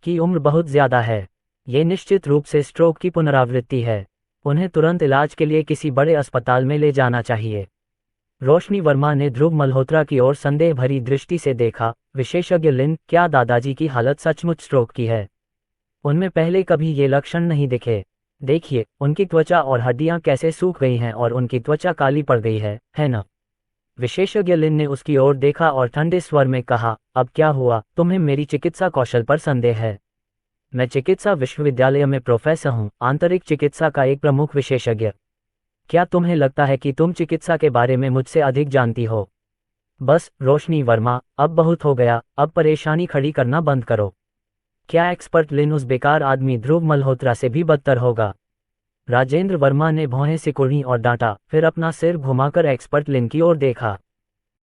की उम्र बहुत ज्यादा है। ये निश्चित रूप से स्ट्रोक की पुनरावृत्ति है। उन्हें तुरंत इलाज के लिए किसी बड़े अस्पताल में ले जाना चाहिए। रोशनी वर्मा ने ध्रुव मल्होत्रा की ओर संदेह भरी दृष्टि से देखा। विशेषज्ञ लिन, क्या दादाजी की हालत सचमुच स्ट्रोक की है? उनमें पहले कभी ये लक्षण नहीं दिखे। देखिए, उनकी त्वचा और हड्डियां कैसे सूख गई हैं और उनकी त्वचा काली पड़ गई है ना? विशेषज्ञ लिन ने उसकी ओर देखा और ठंडे स्वर में कहा, अब क्या हुआ? तुम्हें मेरी चिकित्सा कौशल पर संदेह है? मैं चिकित्सा विश्वविद्यालय में प्रोफेसर हूँ, आंतरिक चिकित्सा का एक प्रमुख विशेषज्ञ। क्या तुम्हें लगता है कि तुम चिकित्सा के बारे में मुझसे अधिक जानती हो? बस रोशनी वर्मा, अब बहुत हो गया, अब परेशानी खड़ी करना बंद करो। क्या एक्सपर्ट लिन उस बेकार आदमी ध्रुव मल्होत्रा से भी बदतर होगा? राजेंद्र वर्मा ने भौहें सिकुड़ी और डांटा, फिर अपना सिर घुमाकर एक्सपर्ट लिन की ओर देखा।